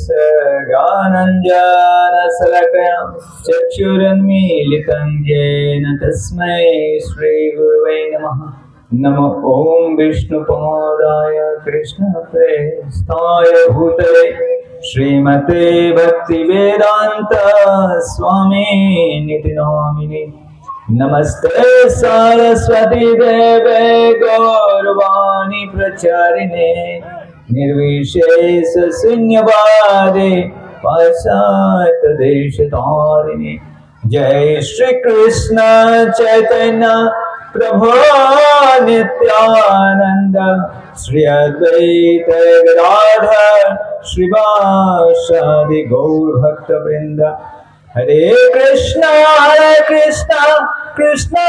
तस्य ज्ञानञ्जनशलाकया चक्षुरुन्मीलितं येन तस्मै श्रीगुरवे नमः। नमो ॐ विष्णुपादाय कृष्णप्रेष्ठाय भूतले श्रीमते भक्तिवेदान्त स्वामिनिति नामिने। नमस्ते सरस्वती देवे गौरवाणी प्रचारिणे निर्विशेष शून्यवादे पाश्चात्यदेशतारिणे। जय श्री कृष्ण चैतन्य प्रभु नित्यानंद श्री अद्वैत गदाधर श्रीवासादि गौर भक्त वृंद। हरे कृष्णा कृष्णा कृष्णा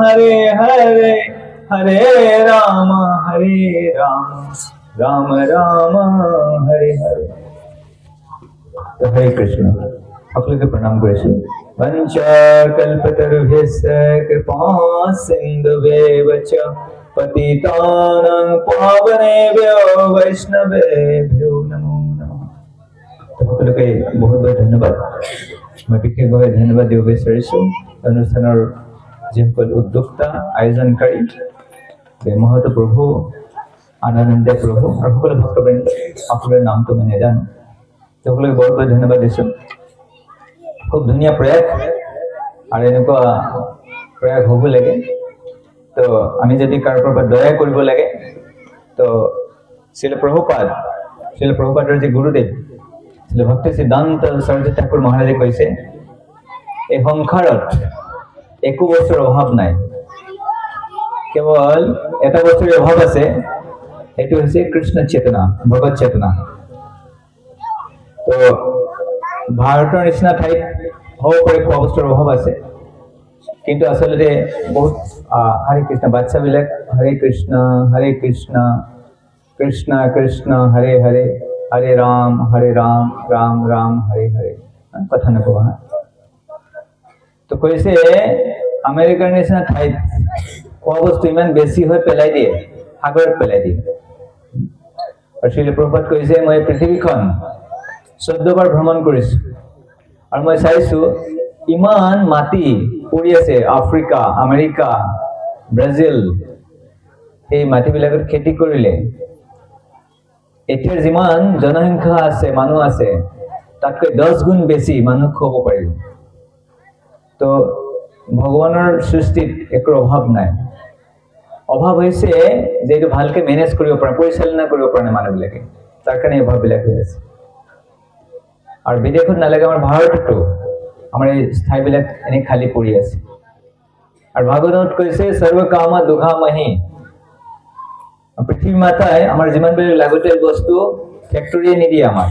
हरे हरे हरे राम राम राम हरे हरे। तो हरे कृष्ण आप लोग प्रणाम करें। वंशकल्पतरुभ्यश्च कृपा सिन्धुभ्येव च पतितानां पावनेभ्यो वैष्णवेभ्यो नमो नमः। आप लोग बहुत बहुत धन्यवाद। मैं विशेषভাৱে ধন্যবাদ দিব বিচাৰিছোঁ অনুষ্ঠানৰ যিসকল উদ্যোক্তা আয়োজনকাৰী মহত প্ৰভু আনন্দ প্ৰভু আৰু সকলো ভক্তবৃন্দ আপোনালোকৰ নামটো মই নাজানো সকলোকে বহুত বহুত ধন্যবাদ দিছোঁ। খুব ধুনীয়া প্ৰয়াস আৰু এনেকুৱা প্ৰয়াস হ'ব লাগে। তো আমি যদি কাৰোবাৰ পৰা দয়া কৰিব লাগে তো শিল প্ৰভুপাদৰ যি গুৰুদেৱ শিল ভক্তি সিদ্ধান্ত সৰস্বতী ঠাকুৰ মহাৰাজে কৈছে এই সংসাৰত একো বস্তুৰ অভাৱ নাই, কেৱল এটা বস্তুৰ অভাৱ আছে, এইটো হৈছে কৃষ্ণ চেতনা, ভগৱত চেতনা। তো ভাৰতৰ নিচিনা ঠাইত হ'ব পাৰে খোৱা বস্তুৰ অভাৱ আছে, কিন্তু আচলতে বহুত হৰে কৃষ্ণ বাচ্চাবিলাক হৰে কৃষ্ণ কৃষ্ণ কৃষ্ণ হৰে হৰে হৰে ৰাম ৰাম ৰাম হৰে হৰে কথা নকবা। তো কৈছে আমেৰিকাৰ নিচিনা ঠাইত খোৱা বস্তু ইমান বেছি হৈ পেলাই দিয়ে, সাগৰত পেলাই দিয়ে। আৰু শ্ৰীল প্ৰভুপাদ কৈছে মই পৃথিৱীখন 14 বাৰ ভ্ৰমণ কৰিছোঁ আৰু মই চাইছোঁ ইমান মাটি পৰি আছে আফ্ৰিকা, আমেৰিকা, ব্ৰাজিল, এই মাটিবিলাকত খেতি কৰিলে এতিয়া যিমান জনসংখ্যা আছে, মানুহ আছে, তাতকৈ 10 গুণ বেছি মানুহ খুৱাব পাৰিব। তো ভগৱানৰ সৃষ্টিত একো অভাৱ নাই। অভাৱ হৈছে যে এইটো ভালকৈ মেনেজ কৰিব পৰা, পৰিচালনা কৰিব পৰা নাই মানুহবিলাকে, তাৰ কাৰণে এই অভাৱবিলাক হৈ আছে। আৰু বিদেশত নালাগে, আমাৰ ভাৰততো আমাৰ এই ঠাইবিলাক এনেই খালী পৰি আছে। আৰু ভাগৱতত কৈছে সৰ্ব কাম দুঘামহি, পৃথিৱী মাতাই আমাৰ যিমানবিলাক লাগতিয়াল বস্তু ফেক্টৰীয়ে নিদিয়ে, আমাৰ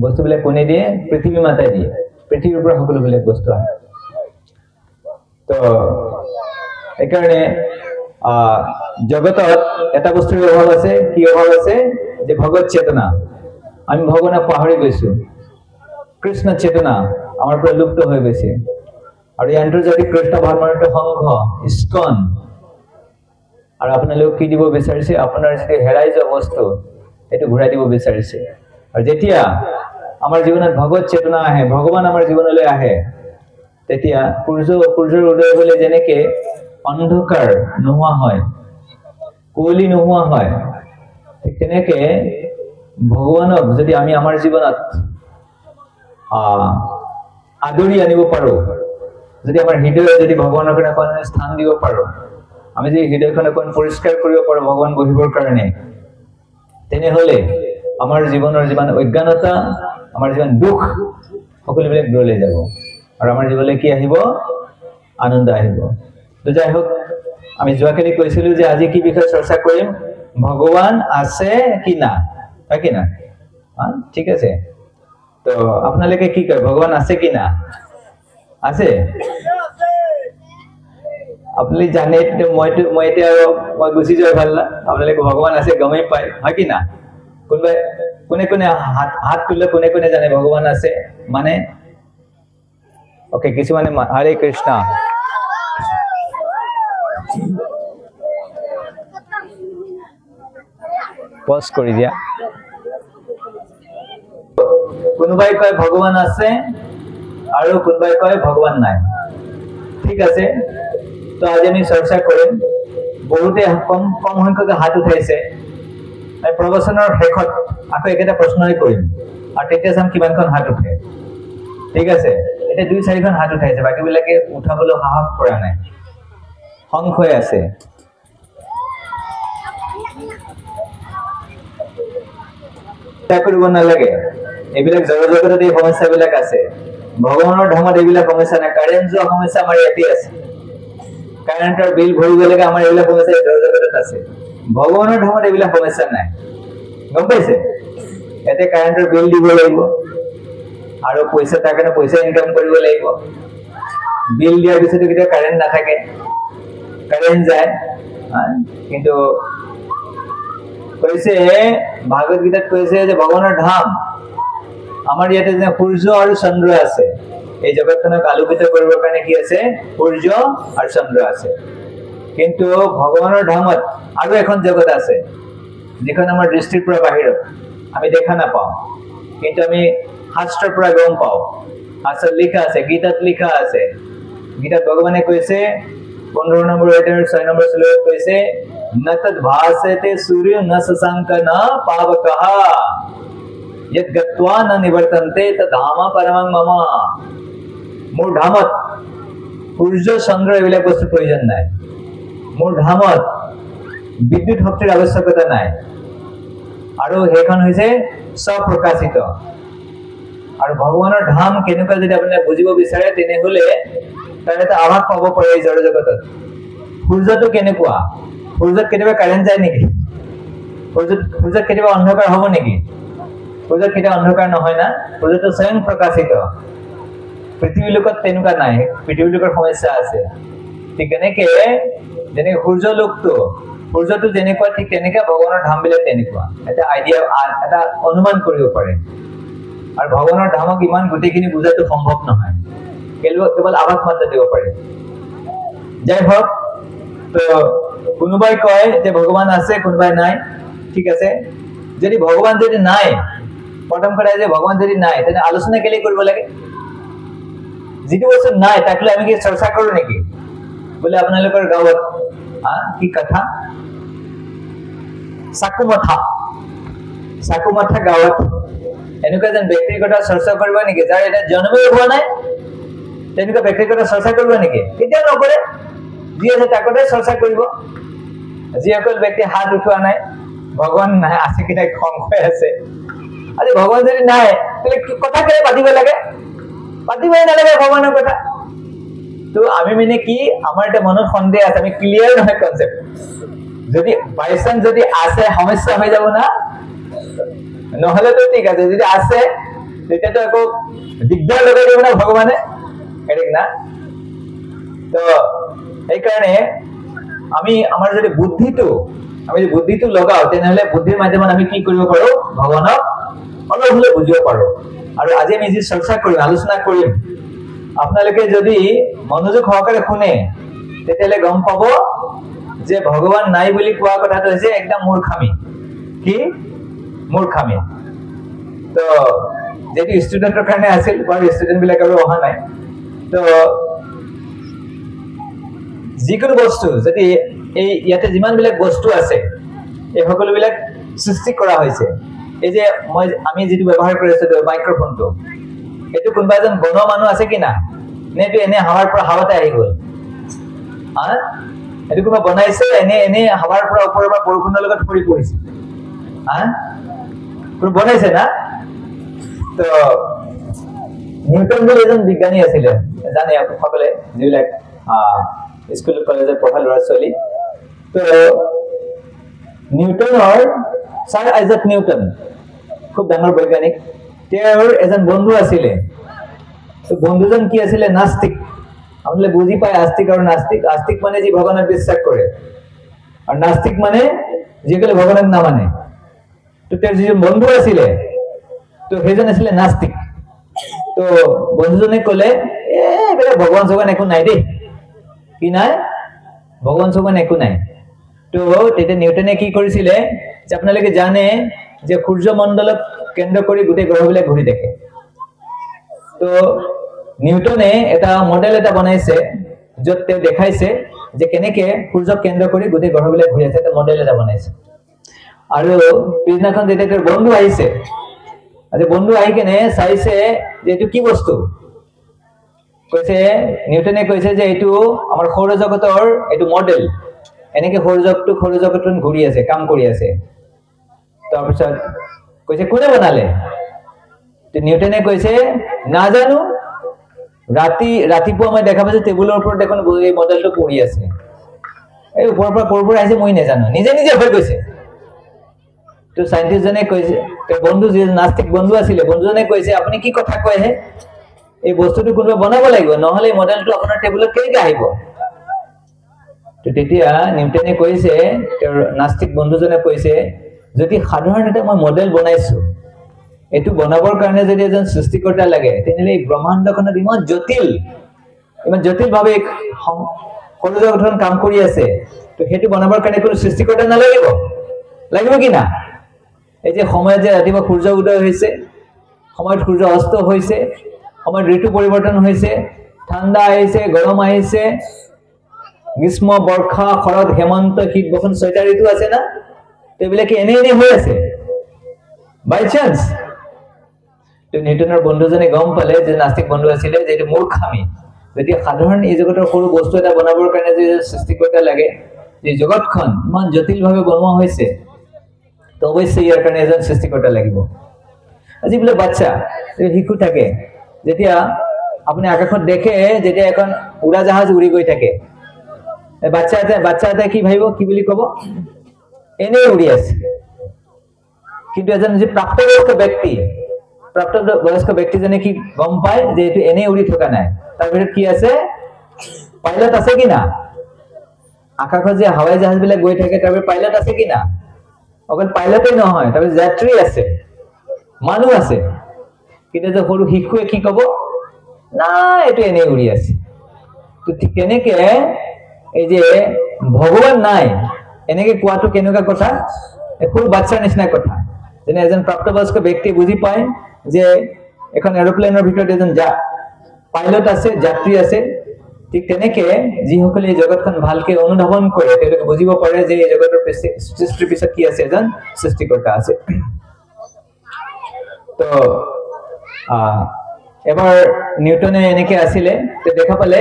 বস্তুবিলাক কোনে দিয়ে? পৃথিৱী মাতাই দিয়ে। পৃথিৱীৰ পৰা সকলোবিলাক বস্তু আহে। তো এইকাৰণে জগতত এটা বস্তুৰ অভাৱ আছে। কি অভাৱ আছে? যে ভগৱত চেতনা। আমি ভগৱানক পাহৰি গৈছোঁ, কৃষ্ণ চেতনা আমাৰ পৰা লুপ্ত হৈ গৈছে। আৰু এই আন্তৰ্জাতিক কৃষ্ণ ভাৱনাটো সংঘ ইস্কন, আৰু আপোনালোক কি দিব বিচাৰিছে? আপোনাৰ যিটো হেৰাই যোৱা বস্তু এইটো ঘূৰাই দিব বিচাৰিছে। আৰু যেতিয়া আমাৰ জীৱনত ভগৱত চেতনা আহে, ভগৱান আমাৰ জীৱনলৈ আহে, তেতিয়া সূৰ্যৰ উদয় হ'লে যেনেকে অন্ধকাৰ নোহোৱা হয়, কুঁৱলী নোহোৱা হয়, ঠিক তেনেকে ভগৱানক যদি আমি আমাৰ জীৱনত আদৰি আনিব পাৰোঁ, যদি আমাৰ হৃদয়ত যদি ভগৱানৰ কাৰণে অকণ স্থান দিব পাৰোঁ, আমি যদি হৃদয়খন অকণ পৰিষ্কাৰ কৰিব পাৰোঁ ভগৱান বহিবৰ কাৰণে, তেনেহ'লে আমাৰ জীৱনৰ যিমান অজ্ঞানতা, আমাৰ যিমান দুখ, সকলোবিলাক দূৰলৈ যাব আৰু আমাৰ জীৱনলৈ কি আহিব? আনন্দ আহিব। তো যাই হোক, আমি যোৱাকালি কৈছিলোঁ যে আজি কি বিষয়ে চৰ্চা কৰিম? ভগৱান আছে কি না, হয় কি না? ঠিক আছে। তো আপোনালোকে কি কয়? ভগৱান আছে কি না? আছে? আপুনি জানে, মই এতিয়া মই গুচি যোৱা ভাল না, আপোনালোকে ভগৱান আছে গমেই পায়, হয় কি না? কোনোবাই কোনে হাত তুলিলে কোনে জানে ভগৱান আছে মানে? ওকে, কিছুমানে হৰে কৃষ্ণ। পজ কৰি দিয়া কোনোবাই কয় ভগৱান আছে আৰু কোনোবাই কয় ভগৱান নাই ঠিক আছে তো আজি আমি চৰ্চা কৰিম বহুতে কম সংখ্যক হাত উঠাইছে আমি প্ৰবচনৰ শেষত আকৌ একেটা প্ৰশ্নই কৰিম আৰু তেতিয়া চাম কিমানখন হাত উঠে ঠিক আছে এটা 2-4খন হাত উঠাইছে বাকিবিলাকে উঠাবলৈ সাহস কৰা নাই সংখ্যই আছে কৰিব নালাগে এইবিলাক জড়জগতত এই সমস্যাবিলাক আছে ভগৱানৰ ধামত এইবিলাক সমস্যা নাই কাৰেণ্ট যোৱা সমস্যা আমাৰ ইয়াতে আছে কাৰেণ্টৰ বিল ভৰিব লাগে আমাৰ এইবিলাক সমস্যা জড়জগতত আছে ভগৱানৰ ধামত এইবিলাক সমস্যা নাই গম পাইছে ইয়াতে কাৰেণ্টৰ বিল দিব লাগিব আৰু পইচা তাৰ কাৰণে পইচা ইনকাম কৰিব লাগিব বিল দিয়াৰ পিছতো কেতিয়াবা কাৰেণ্ট নাথাকে কাৰেণ্ট যায় কিন্তু কৈছে ভাগৱত গীতাত কৈছে যে ভগৱানৰ ধাম আমাৰ ইয়াতে যে সূৰ্য আৰু চন্দ্ৰ আছে এই জগতখনক আলোকিত কৰিবৰ কাৰণে কি আছে সূৰ্য আৰু চন্দ্ৰ আছে কিন্তু ভগৱানৰ ধামত আৰু এখন জগত আছে যিখন আমাৰ দৃষ্টিৰ পৰা বাহিৰত আমি দেখা নাপাওঁ কিন্তু আমি শাস্ত্ৰৰ পৰা গম পাওঁ শাস্ত্ৰত লিখা আছে গীতাত লিখা আছে গীতাত ভগৱানে কৈছে 15 নম্বৰ অধ্যায়ৰ 6 নম্বৰ শ্লোকত কৈছে নতদ ভাসতে সূর্য ন শশাঙ্ক ন পাবকঃ यत गत्वा न निवर्तन्ते तधाम परमं मम মোৰ ধামত সূৰ্য চন্দ্ৰ এইবিলাক বস্তু প্ৰয়োজন নাই মোৰ ধামত বিদ্যুৎ শক্তিৰ আৱশ্যকতা নাই আৰু সেইখন হৈছে স্বপ্ৰকাশিত আৰু ভগৱানৰ ধাম কেনেকুৱা যদি আপুনি বুজিব বিচাৰে তেনেহলে তাৰ এটা আভাস পাব পাৰে এই জড়জগতত সূৰ্যটো কেনেকুৱা সূৰ্যত কেতিয়াবা কাৰেণ্ট যায় নেকি সূৰ্যত কেতিয়াবা অন্ধকাৰ হ'ব নেকি সূৰ্যত কেতিয়াবা অন্ধকাৰ নহয় না সূৰ্যটো স্বয়ং প্ৰকাশিত পৃথিৱীৰ লোকত তেনেকুৱা নাই পৃথিৱীৰ লোকৰ সমস্যা আছে ঠিক তেনেকে সূৰ্যটো যেনেকুৱা ঠিক তেনেকা ভগৱানৰ ধামবিলাক তেনেকুৱা এটা আইডিয়া এটা অনুমান কৰিব পাৰে আৰু ভগৱানৰ ধামক ইমান গোটেইখিনি বুজাটো সম্ভৱ নহয় কেৱল আভাস মাত্ৰ দিব পাৰে যাই হওক তো কোনোবাই কয় যে ভগৱান আছে কোনোবাই নাই ঠিক আছে যদি ভগৱান যদি নাই প্ৰথম কথা যে ভগৱান যদি নাই তেনে আলোচনা কেলে কৰিব লাগে যিটো বস্তু নাই তাক লৈ আমি কি চৰ্চা কৰো নেকি বোলে আপোনালোকৰ গাঁৱত কি কথা চাকুমাথা গাঁৱত এনেকুৱা যেন ব্যক্তিগত চৰ্চা কৰিব নেকি যাৰ এটা জন্মই হোৱা নাই তেনেকুৱা ব্যক্তিগত চৰ্চা কৰিব নেকি কেতিয়াও নকৰে যি আছে তাকতে চৰ্চা কৰিব যিসকল ব্যক্তি হাত উঠোৱা নাই ভগৱান নাই আছে কি নাই সংশয় আছে আজি ভগৱান যদি নাই তাহলে কথা কেলে পাতিব লাগে পাতিবই নালাগে ভগৱানৰ কথা তো আমি মানে কি আমাৰ এটা মনত সন্দেহ আছে আমি ক্লিয়াৰ নহয় কনসেপ্ট যদি বাইচান যদি আছে সমস্যা হৈ যাব না নহলে তো ঠিক আছে যদি আছে তেতিয়া তো একো দিগদাৰ লগাই দিব না ভগৱানে ঠিক না তো এই কাৰণে আমি আমাৰ যদি বুদ্ধিটো লগাও তেনেহলে বুদ্ধিৰ মাধ্যমত আমি কি কৰিব পাৰো ভগৱানক অলপ হলে বুজিব পাৰো আৰু আজি আমি যি চৰ্চা কৰিম আলোচনা কৰিম আপোনালোকে যদি মনোযোগ সহকাৰে শুনে তেতিয়ালে গম পাব যে ভগৱান নাই বুলি কোৱা কথাটো হৈছে একদম মূৰ্খামি কি মূৰ্খামি তো যেটি ষ্টুডেন্টৰ কাৰণে আছিল বাৰু ষ্টুডেন্ট বিলাক আৰু অহা নাই তো যিকোনো বস্তু যদি এই ইয়াতে যিমান বিলাক বস্তু আছে এই সকলো বিলাক সৃষ্টি কৰা হৈছে এই যে আমি যেটো ব্যৱহাৰ কৰি আছো মাইক্ৰোফোনটো এটো কোনবা এজন বনোৱা মানুহ আছে কি না নেটো এনে হাৱাৰ পৰা হাৱাতে আহি গল এটো কোনবা বনাইছে এনে হাৱাৰ পৰা ওপৰৰ পৰা বৰষুণৰ লগত পৰি পৰিছে কোন বনাইছে না তো নিউটন বুলি এজন বিজ্ঞানী আছিল জানে সকলে যিবিলাক স্কুল কলেজৰ পঢ়া ল'ৰা ছোৱালী তো নিউটনৰ স্যাৰ আইজাক নিউটন খুব ডাঙৰ বৈজ্ঞানিক তেওঁৰ এজন বন্ধু আছিল তো বন্ধুজন কি আছিল নাস্তিক আপোনালোকে বুজি পায় আস্তিক আৰু নাস্তিক আস্তিক মানে যি ভগৱানত বিশ্বাস কৰে আৰু নাস্তিক মানে যিসকলে ভগৱানক নামানে তো তেওঁৰ যি বন্ধু আছিল তো সেইজন আছিল নাস্তিক তো বন্ধুজনে ক'লে বেলে ভগৱান সগৱান একো নাই দেই কি নাই ভগৱান সগৱান একো নাই তো তেতিয়া নিউটনে কি কৰিছিলে যে আপোনালোকে জানে যে সূৰ্যমণ্ডলক কেন্দ্ৰ কৰি গোটেই গ্ৰহবিলাক ঘূৰি থাকে তো নিউটনে এটা মডেল এটা বনাইছে য'ত তেওঁ দেখাইছে যে কেনেকে সূৰ্যক কেন্দ্ৰ কৰি গোটেই গ্ৰহবিলাক ঘূৰি আছে এটা মডেল এটা বনাইছে আৰু পিছদিনাখন যেতিয়া তেওঁৰ বন্ধু আহিছে আজি বন্ধু আহি কেনে চাইছে যে এইটো কি বস্তু কৈছে নিউটনে কৈছে যে এইটো আমাৰ সৌৰজগতৰ এইটো মডেল এনেকে সৌৰজগতত ঘূৰি আছে কাম কৰি আছে তাৰপিছত কৈছে কোনে বনালে তো নিউটনে কৈছে নাজানো ৰাতিপুৱা মই দেখা পাইছো টেবুলৰ ওপৰত দেখোন এই মডেলটো পৰি আছে এই ওপৰৰ পৰা ক'ৰ পৰা আহিছে মই নাজানো নিজে নিজে হৈ গৈছে তো সাইন্টিষ্ট জনে কৈছে বন্ধু যে নাস্তিক বন্ধু আছিলে বন্ধুজনে কৈছে আপুনি কি কথা কয় হে এই বস্তুটো কোনোবা বনাব লাগিব নহলে এই মডেলটো আপোনাৰ টেবুলত কেনেকৈ আহিব তো তেতিয়া নিউটনে কৈছে তেওঁৰ নাস্তিক বন্ধুজনে কৈছে যদি সাধাৰণ এটা মই মডেল বনাইছো এটো বনাবৰ কাৰণে যদি এজন সৃষ্টিকৰ্তা লাগে তেনেহলে এই ব্ৰহ্মাণ্ডখনত ইমান জটিল ভাৱে সৌৰজগতখন কাম কৰি আছে তো হেতু বনাবৰ কাৰণে কোনো সৃষ্টিকৰ্তা নালাগিব লাগিব কি না এই যে সময়ত যে ৰাতিপুৱা সূৰ্য উদয় হৈছে সময়ত সূৰ্য অস্ত হৈছে সময়ত ঋতু পৰিৱৰ্তন হৈছে ঠাণ্ডা আহিছে গৰম আহিছে গ্ৰীষ্ম বৰ্ষা শৰৎ হেমন্ত শীত বসন্ত ছয়টা ঋতু আছে না তেবিলাকে এনে হৈ আছে বাই চান্স তো নিউটনৰ বন্ধুজনে গম পালে যে নাস্তিক বন্ধু আছিলে যে এটা মূৰ্খামি যদি সাধাৰণ এই জগতৰ সৰু বস্তু এটা বনাবৰ কাৰণে যে সৃষ্টিকৰ্তা লাগে যে জগতখন ইমান জটিলভাৱে বনোৱা হৈছে তো অৱশ্যে ইয়াৰ কাৰণে এজন সৃষ্টিকৰ্তা লাগিব আজি বোলে বাচ্চা শিশু থাকে যেতিয়া আপুনি আকাশত দেখে যেতিয়া এখন উৰাজাহাজ উৰি গৈ থাকে বাচ্চা এটা কি ভাবিব কি বুলি ক'ব এনে উৰি আছে কিন্তু এজন যে প্ৰাপ্তবয়স্ক ব্যক্তিজনে কি গম পায় যে এইটো এনে উৰি থকা নাই তাৰ ভিতৰত কি আছে পাইলট আছে কি না আকাশত যে হাৱাই জাহাজবিলাক গৈ থাকে তাৰ পাইলট আছে কি না অকল পাইলটে নহয় তাৰ যাত্ৰী আছে মানুহ আছে কিন্তু যে সৰু শিশুৱে কি ক'ব না এইটো এনে উৰি আছে তো ঠিক তেনেকে এই যে ভগৱান নাই এনেকে কোৱাটো কেনেকুৱা কথা সৰু বাচ্চাৰ নিচিনা কথা যেনে এজন প্ৰাপ্তবয়স্ক ব্যক্তি বুজি পায় যে এখন এৰোপ্লেনৰ ভিতৰত এজন পাইলট আছে যাত্ৰী আছে ঠিক তেনেকে যিসকলে এই জগতখন ভালকে অনুধাৱন কৰে তেওঁলোকে বুজিব পাৰে যে এই জগতৰ সৃষ্টিৰ পিছত কি আছে এজন সৃষ্টিকৰ্তা আছে তো এবাৰ নিউটনে এনেকে আছিলে তে দেখা পালে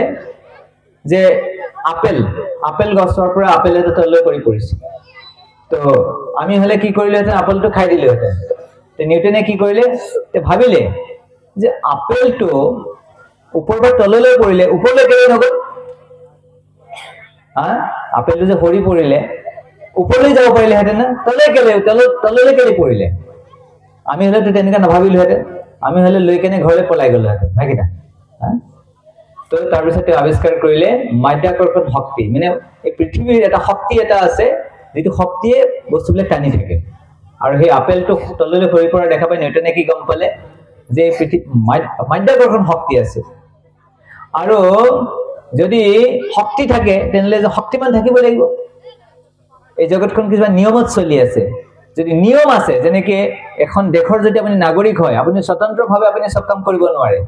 যে আপেল গছৰ পৰা আপেল এটা তললৈ পৰি পৰিছে তো আমি হলে কি কৰিলেহেঁতেন আপেলটো খাই দিলেহেঁতেন তো নিউটনে কি কৰিলে তে ভাবিলে যে আপেলটো ওপৰৰ পৰা তললৈ পৰিলে ওপৰলৈ কেলে নগল আপেলটো যে সৰি পৰিলে ওপৰলৈ যাব পাৰিলেহেঁতেন না তললৈ কেলে পৰিলে আমি হলেতো তেনেকৈ নাভাবিলোহেঁতেন আমি হলে লৈ কেনে ঘৰলৈ পলাই গলোহেঁতেন নাই কিনা তো তাৰপিছত তেওঁ আৱিষ্কাৰ কৰিলে মাধ্যাকৰ্ষণ শক্তি মানে এই পৃথিৱীৰ এটা শক্তি এটা আছে যেটো শক্তিয়ে বস্তুবিলাক টানি থাকে আৰু সেই আপেলটো তললৈ সৰি পৰা দেখা পাই নিউটনে কি গম পালে যে মাধ্যাকৰ্ষণ শক্তি আছে আৰু যদি শক্তি থাকে তেনেহলে যে শক্তিমান থাকিব লাগিব এই জগতখন কিছুমান নিয়মত চলি আছে যদি নিয়ম আছে যেনেকে এখন দেশৰ যদি আপুনি নাগৰিক হয় আপুনি স্বতন্ত্ৰভাৱে আপুনি সব কাম কৰিব নোৱাৰে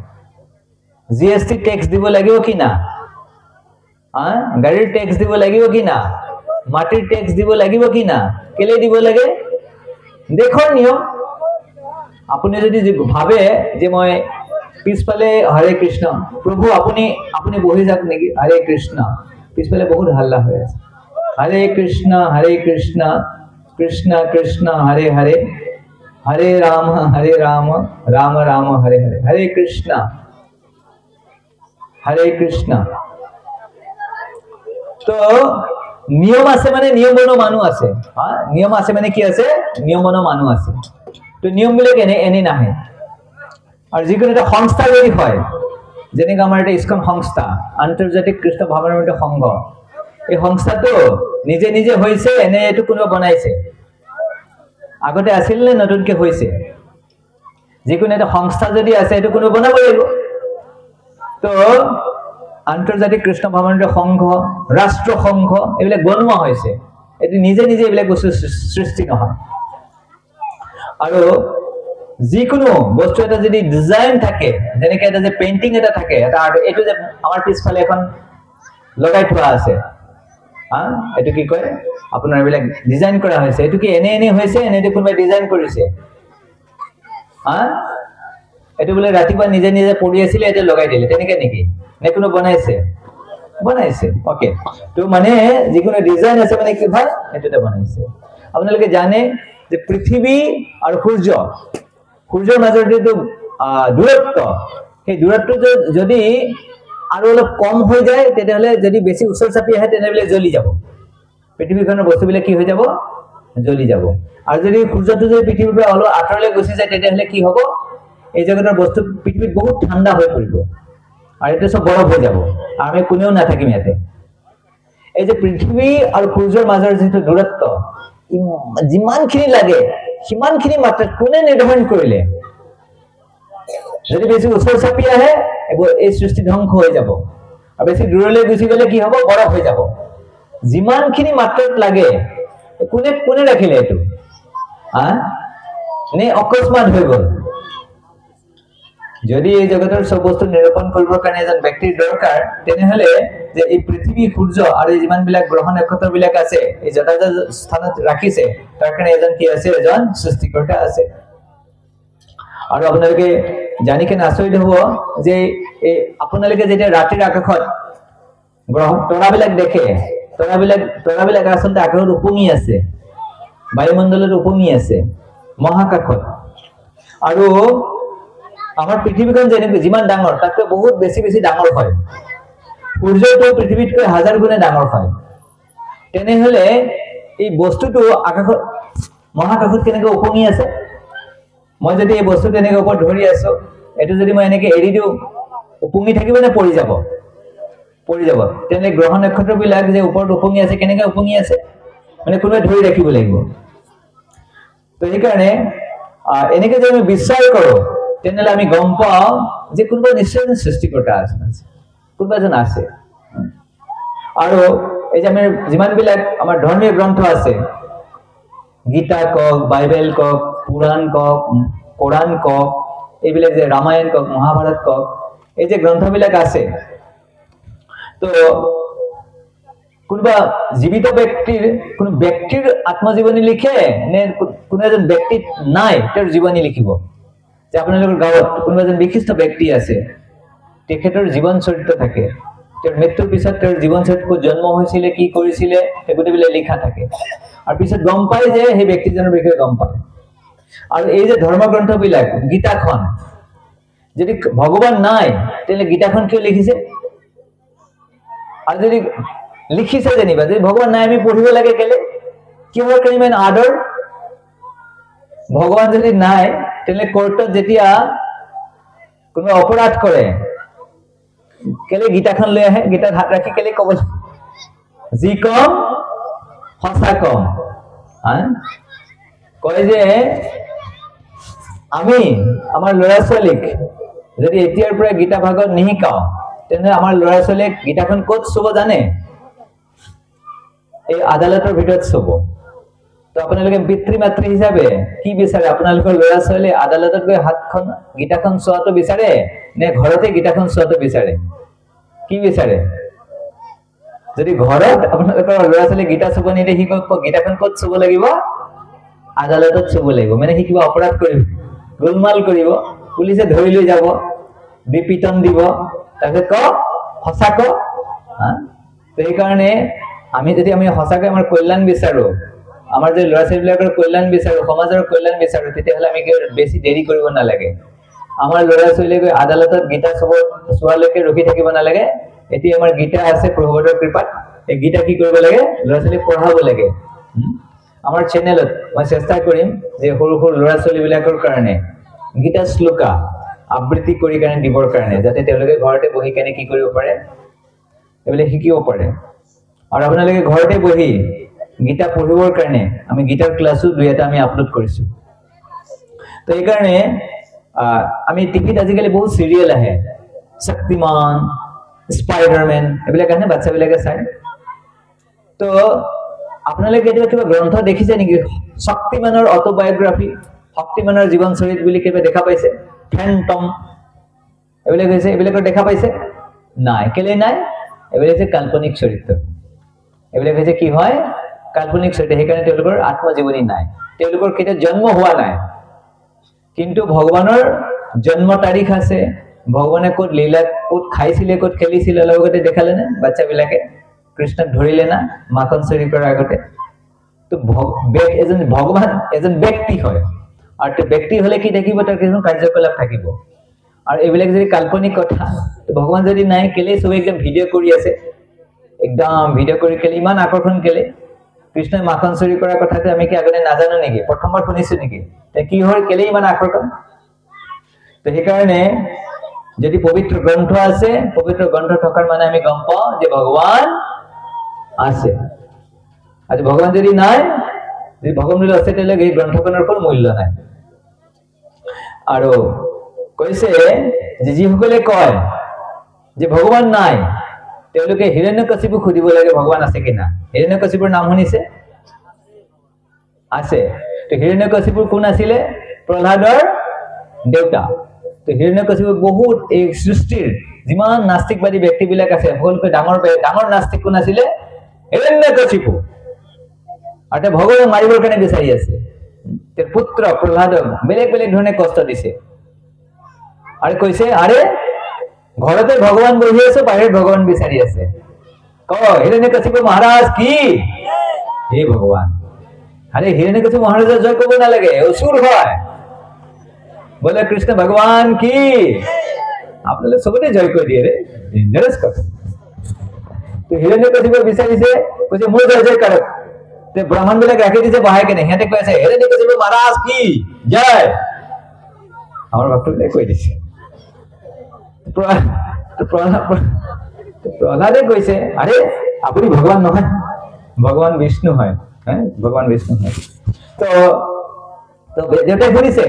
জিএসটি ট্যাক্স দিব লাগিব কি না গাড়ীৰ ট্যাক্স দিব লাগিব কি না মাটিৰ ট্যাক্স দিব লাগিব কি না কেলে দিব লাগে দেশৰ নিয়ম আপুনি যদি ভাবে যে মই পিছফালে হৰে কৃষ্ণ প্ৰভু আপুনি বহি যাক নেকি হৰে কৃষ্ণ পিছফালে বহুত হাল্লা হৈ আছে হৰে কৃষ্ণ কৃষ্ণ কৃষ্ণ হৰে হৰে হৰে ৰাম ৰাম ৰাম হৰে হৰে হৰে কৃষ্ণ তো নিয়ম আছে মানে নিয়ম বনোৱা মানুহ আছে নিয়ম আছে মানে কি আছে নিয়ম বনোৱা মানুহ আছে তো নিয়মবিলাক এনে নাহে আৰু যিকোনো এটা সংস্থা যদি হয় যেনেকৈ আমাৰ এটা ইস্কন সংস্থা আন্তৰ্জাতিক কৃষ্ণ ভাৱনামৃত সংঘ এই সংস্থাটো নিজে নিজে হৈছে এনে এইটো কোনোবা বনাইছে আগতে আছিল নে নতুনকৈ হৈছে যিকোনো এটা সংস্থা যদি আছে এইটো কোনোবা বনাব লাগিব তো আন্তৰ্জাতিক কৃষ্ণ ভাৱনামৃত সংঘ ৰাষ্ট্ৰ সংঘ এইবিলাক বনোৱা হৈছে এটো নিজে নিজে এইবিলাক বস্তু সৃষ্টি নহয় আৰু যিকোনো বস্তু এটা যদি ডিজাইন থাকে যেনেকৈ এটা যে পেইন্টিং এটা থাকে এটা আৰ্ট এইটো যে আমাৰ পিছফালে এখন লগাই থোৱা আছে এইটো কি কয় আপোনাৰ এইবিলাক ডিজাইন কৰা হৈছে এইটো কি এনে হৈছে এনে কোনোবাই ডিজাইন কৰিছে এইটো বোলে ৰাতিপুৱা নিজে নিজে পঢ়ি আছিল এটা লগাই দিলে তেনেকৈ নেকি নে কোনো বনাইছে ওকে তো মানে যিকোনো ডিজাইন আছে মানে কি হয় এটোতে বনাইছে আপোনালোকে জানে যে পৃথিৱী আৰু সূৰ্যৰ মাজৰ যিটো দূৰত্ব সেই দূৰত্ব যদি আৰু অলপ কম হৈ যায় তেতিয়াহ'লে যদি বেছি ওচৰ চাপি আহে তেনেহ'লে জ্বলি যাব পৃথিৱীখনৰ বস্তুবিলাক কি হৈ যাব জ্বলি যাব আৰু যদি সূৰ্যটো যদি পৃথিৱীৰ পৰা অলপ আঁতৰলৈ গুচি যায় তেতিয়াহ'লে কি হ'ব এই জগতৰ বস্তু পৃথিৱীত বহুত ঠাণ্ডা হৈ পৰিব আৰু এটা সব বৰফ হৈ যাব আমি কোনেও নাথাকিম ইয়াতে এই যে পৃথিৱী আৰু সূৰ্যৰ মাজৰ যিটো দূৰত্ব যিমানখিনি লাগে সিমানখিনি মাত্ৰাত কোনে নিৰ্ধাৰণ কৰিলে যদি বেছি ওচৰ চাপি আহে এই সৃষ্টি ধ্বংস হৈ যাব আৰু বেছি দূৰলৈ গুচি গ'লে কি হ'ব বৰফ হৈ যাব যিমানখিনি মাত্ৰাত লাগে কোনে ৰাখিলে এইটো নে অকস্মাত হৈ গ'ল যদি এই জগতৰ সব বস্তু নিৰূপণ কৰিবৰ কাৰণে এজন ব্যক্তিৰ দৰকাৰ তেনেহ'লে যে এই পৃথিৱী সূৰ্য আৰু যিমানবিলাক গ্ৰহ নক্ষত্ৰবিলাক আছে এই যথাযথ স্থানত ৰাখিছে তাৰ কাৰণে এজন কি আছে এজন সৃষ্টিকৰ্তা আছে আৰু আপোনালোকে জানি কেনে আচৰিত হ'ব যে এই আপোনালোকে যেতিয়া ৰাতিৰ আকাশত গ্ৰহ তৰাবিলাক দেখে তৰাবিলাক আচলতে আকাশত উপঙি আছে বায়ুমণ্ডলত উপঙি আছে মহাকাশত আৰু আমাৰ পৃথিৱীখন যেনেকৈ যিমান ডাঙৰ তাতকৈ বহুত বেছি ডাঙৰ হয় সূৰ্যটো পৃথিৱীতকৈ 1000 গুণে ডাঙৰ হয় তেনেহ'লে এই বস্তুটো আকাশত মহাকাশত কেনেকৈ উপঙি আছে মই যদি এই বস্তুটো এনেকৈ ওপৰত ধৰি আছো এটো যদি মই এনেকৈ এৰি দিওঁ উপঙি থাকিব নে পৰি যাব তেনে গ্ৰহ নক্ষত্ৰবিলাক যে ওপৰত উপঙি আছে কেনেকৈ উপঙি আছে মানে কোনোবাই ধৰি ৰাখিব লাগিব তো সেইকাৰণে এনেকৈ যদি আমি বিশ্বাস কৰোঁ তেনেহ'লে আমি গম পাওঁ যে কোনোবা নিশ্চয় সৃষ্টিকৰ্তা আছে কোনোবা এজন আছে আৰু এই যে আমি যিমানবিলাক আমাৰ ধৰ্মীয় গ্ৰন্থ আছে গীতা কওক বাইবেল কওক পুৰাণ কওক কোৰাণ কওক এইবিলাক যে ৰামায়ণ কওক মহাভাৰত কওক এই যে গ্ৰন্থবিলাক আছে তো কোনোবা জীৱিত কোনো ব্যক্তিৰ আত্মজীৱনী লিখে নে কোনো এজন ব্যক্তি নাই তেওঁৰ জীৱনী লিখিব যে আপোনালোকৰ গাঁৱত কোনোবা এজন বিশিষ্ট ব্যক্তি আছে তেখেতৰ জীৱন চৰিত্ৰ থাকে তেওঁৰ মৃত্যুৰ পিছত তেওঁৰ জীৱন চৰিত্ৰ জন্ম হৈছিলে কি কৰিছিলে সেই গোটেইবিলাক লিখা থাকে আৰু পিছত গম পায় যে সেই ব্যক্তিজনৰ বিষয়ে গম পায় আৰু এই যে ধৰ্মগ্ৰন্থবিলাক গীতাখন যদি ভগৱান নাই তেতিয়াহ'লে গীতাখন কিয় লিখিছে আৰু যদি লিখিছে যেনিবা যদি ভগৱান নাই আমি পঢ়িব লাগে কেলে কিহৰ কাৰণে ইমান আদৰ ভগৱান যদি নাই তেলে কোৰ্টত যেতিয়া কোনো অপৰাধ কৰে কেলে গীতাখন লৈ আহে গীতাত হাত ৰাখি কেলে ক'ব যি কম সঁচা কম কয় যে আমি আমাৰ ল'ৰা ছোৱালীক যদি এতিয়াৰ পৰা গীতা ভাগত নিশিকাওঁ তেনে আমাৰ ল'ৰা ছোৱালীক গীতাখন ক'ত চুব জানে এই আদালতৰ ভিতৰত চুব তো আপোনালোকে পিতৃ মাতৃ হিচাপে কি বিচাৰে আপোনালোকৰ ল'ৰা ছোৱালী আদালতত গৈ হাতখন গীতাখন চোৱাটো বিচাৰে নে ঘৰতে গীতাখন চোৱাটো বিচাৰে কি বিচাৰে যদি ঘৰত আপোনালোকৰ ল'ৰা ছোৱালী গীতা চুব নিদিয়ে সি গীতাখন ক'ত চুব লাগিব আদালতত চুব লাগিব মানে সি কিবা অপৰাধ কৰিব গোলমাল কৰিব পুলিচে ধৰি লৈ যাব বিপিটন দিব তাৰপিছত সঁচা ক সেইকাৰণে আমি যদি আমি সঁচাকৈ আমাৰ কল্যাণ বিচাৰো আমাৰ যে ল'ৰা ছোৱালীবিলাকৰ কল্যাণ বিচাৰো সমাজৰ কল্যাণ বিচাৰো তেতিয়াহ'লে আমি বেছি দেৰি কৰিব নালাগে আমাৰ ল'ৰা ছোৱালীক আদালতত গীতা চোৱালৈকে ৰখি থাকিব নালাগে এতিয়া আমাৰ গীতা আছে প্ৰভুৰ কৃপাত এই গীতা কি কৰিব লাগে ল'ৰা ছোৱালীক পঢ়াব লাগে আমাৰ চেনেলত মই চেষ্টা কৰিম যে সৰু সৰু ল'ৰা ছোৱালীবিলাকৰ কাৰণে গীতা শ্লোকা আবৃত্তি কৰি কাৰণে দিবৰ কাৰণে যাতে তেওঁলোকে ঘৰতে বহি কেনে কি কৰিব পাৰে এইবিলাক শিকিব পাৰে আৰু আপোনালোকে ঘৰতে বহি গীতা পঢ়িবৰ কাৰণে আমি গীতাৰ ক্লাছো দুই এটা আমি আপলোড কৰিছো তো এই কাৰণে আমি টিভিত আজিকালি বহুত সিৰিয়েল আহে শক্তিমান স্পাইডাৰমেন এইবিলাক আহে বাচ্চাবিলাকে চাই তো আপোনালোকে কেতিয়াবা কিবা গ্ৰন্থ দেখিছে নেকি শক্তিমানৰ অটোবায়োগ্ৰাফি শক্তিমানৰ জীৱনচৰিত বুলি কিবা দেখা পাইছে ফেন্টম এবিলাক হৈছে এবিলাকৰ দেখা পাইছে নাই কেলে নাই এবিলাক হৈছে কাল্পনিক চৰিত্ৰ এবিলাক হৈছে কি হয় কাল্পনিক চৰিত্ৰ সেইকাৰণে তেওঁলোকৰ আত্মজীৱনী নাই তেওঁলোকৰ কেতিয়া জন্ম হোৱা নাই কিন্তু ভগৱানৰ জন্ম তাৰিখ আছে ভগৱানে ক'ত লীলা ক'ত খাইছিলে ক'ত খেলিছিলে লগতে দেখালে না বাচ্চাবিলাকে কৃষ্ণক ধৰিলে না মাখন চুৰি কৰাৰ আগতে তো এজন ভগৱান এজন ব্যক্তি হয় আৰু তে ব্যক্তি হলে কি থাকিব তাৰ কিছুমান কাৰ্যকলাপ থাকিব আৰু এইবিলাক যদি কাল্পনিক কথা তো ভগৱান যদি নাই কেলে সবে একদম ভিডিঅ' কৰি আছে একদম ভিডিঅ' কৰি কেলে ইমান আকৰ্ষণ কেলে কৃষ্ণই মাখন চুৰি কৰাৰ কথাটো আমি কি আগতে নাজানো নেকি প্ৰথমবাৰ শুনিছো নেকি তে কি হয় কেলে ইমান আকৰ্ষণ তো সেইকাৰণে যদি পবিত্ৰ গ্ৰন্থ আছে পবিত্ৰ গ্ৰন্থ থকাৰ মানে আমি গম পাওঁ যে ভগৱান আছে আজি ভগৱান যদি নাই যদি ভগৱান যদি আছে তেলে এই গ্ৰন্থখনৰ কোনো মূল্য নাই আৰু কৈছে যে যিসকলে কয় যে ভগৱান নাই তেওঁলোকে হিৰণ্যকশিপু খুদিব লাগে ভগৱান আছে কি না হিৰণ্যকশিপুৰ নাম শুনিছে আছে তো হিৰণ্যকশিপুৰ কোন আছিল প্ৰহ্লাদৰ দেউতা তো হিৰণ্যকশিপু বহুত এই সৃষ্টিৰ যিমান নাস্তিকবাদী ব্যক্তিবিলাক আছে সকলোকে ডাঙৰ নাস্তিক কোন আছিল হিৰণ্যকশিপু আৰু ভগৱান মাৰিবৰ কাৰণে বিচাৰি আছে তেওঁৰ পুত্ৰ প্ৰহ্লাদক বেলেগ বেলেগ ধৰণে কষ্ট দিছে আৰু কৈছে আৰে ঘৰতে ভগৱান বহি আছে বাহিৰত ভগৱান বিচাৰি আছে ক হিৰণ্যকশিপু মহাৰাজ কি হে ভগৱান আরে হিরণ্যকশিপু মহারাজের জয় কব না লাগে অসুর হয় বলে কৃষ্ণ ভগবান কি আপনারা সবনে জয় করে দিয়ে রে ডেঞ্জারাস কথা তো হিরণ্যকশিপু বিচাৰিছে কৈছে মোৰ জয় জয় কৰক তে ব্ৰাহ্মণ বিলাক ৰাখি দিছে বাহাই কেনে হেতে কৈছে হিৰণ্যকশিপু মহাৰাজ কি জয় আমাৰ ভক্তবিলাকে কৈ দিছে প্ৰহ্লাদে কৈছে আৰে আপুনি ভগৱান নহয় ভগৱান বিষ্ণু হয় ভগৱান বিষ্ণু হয় তো দেউতাই শুনিছে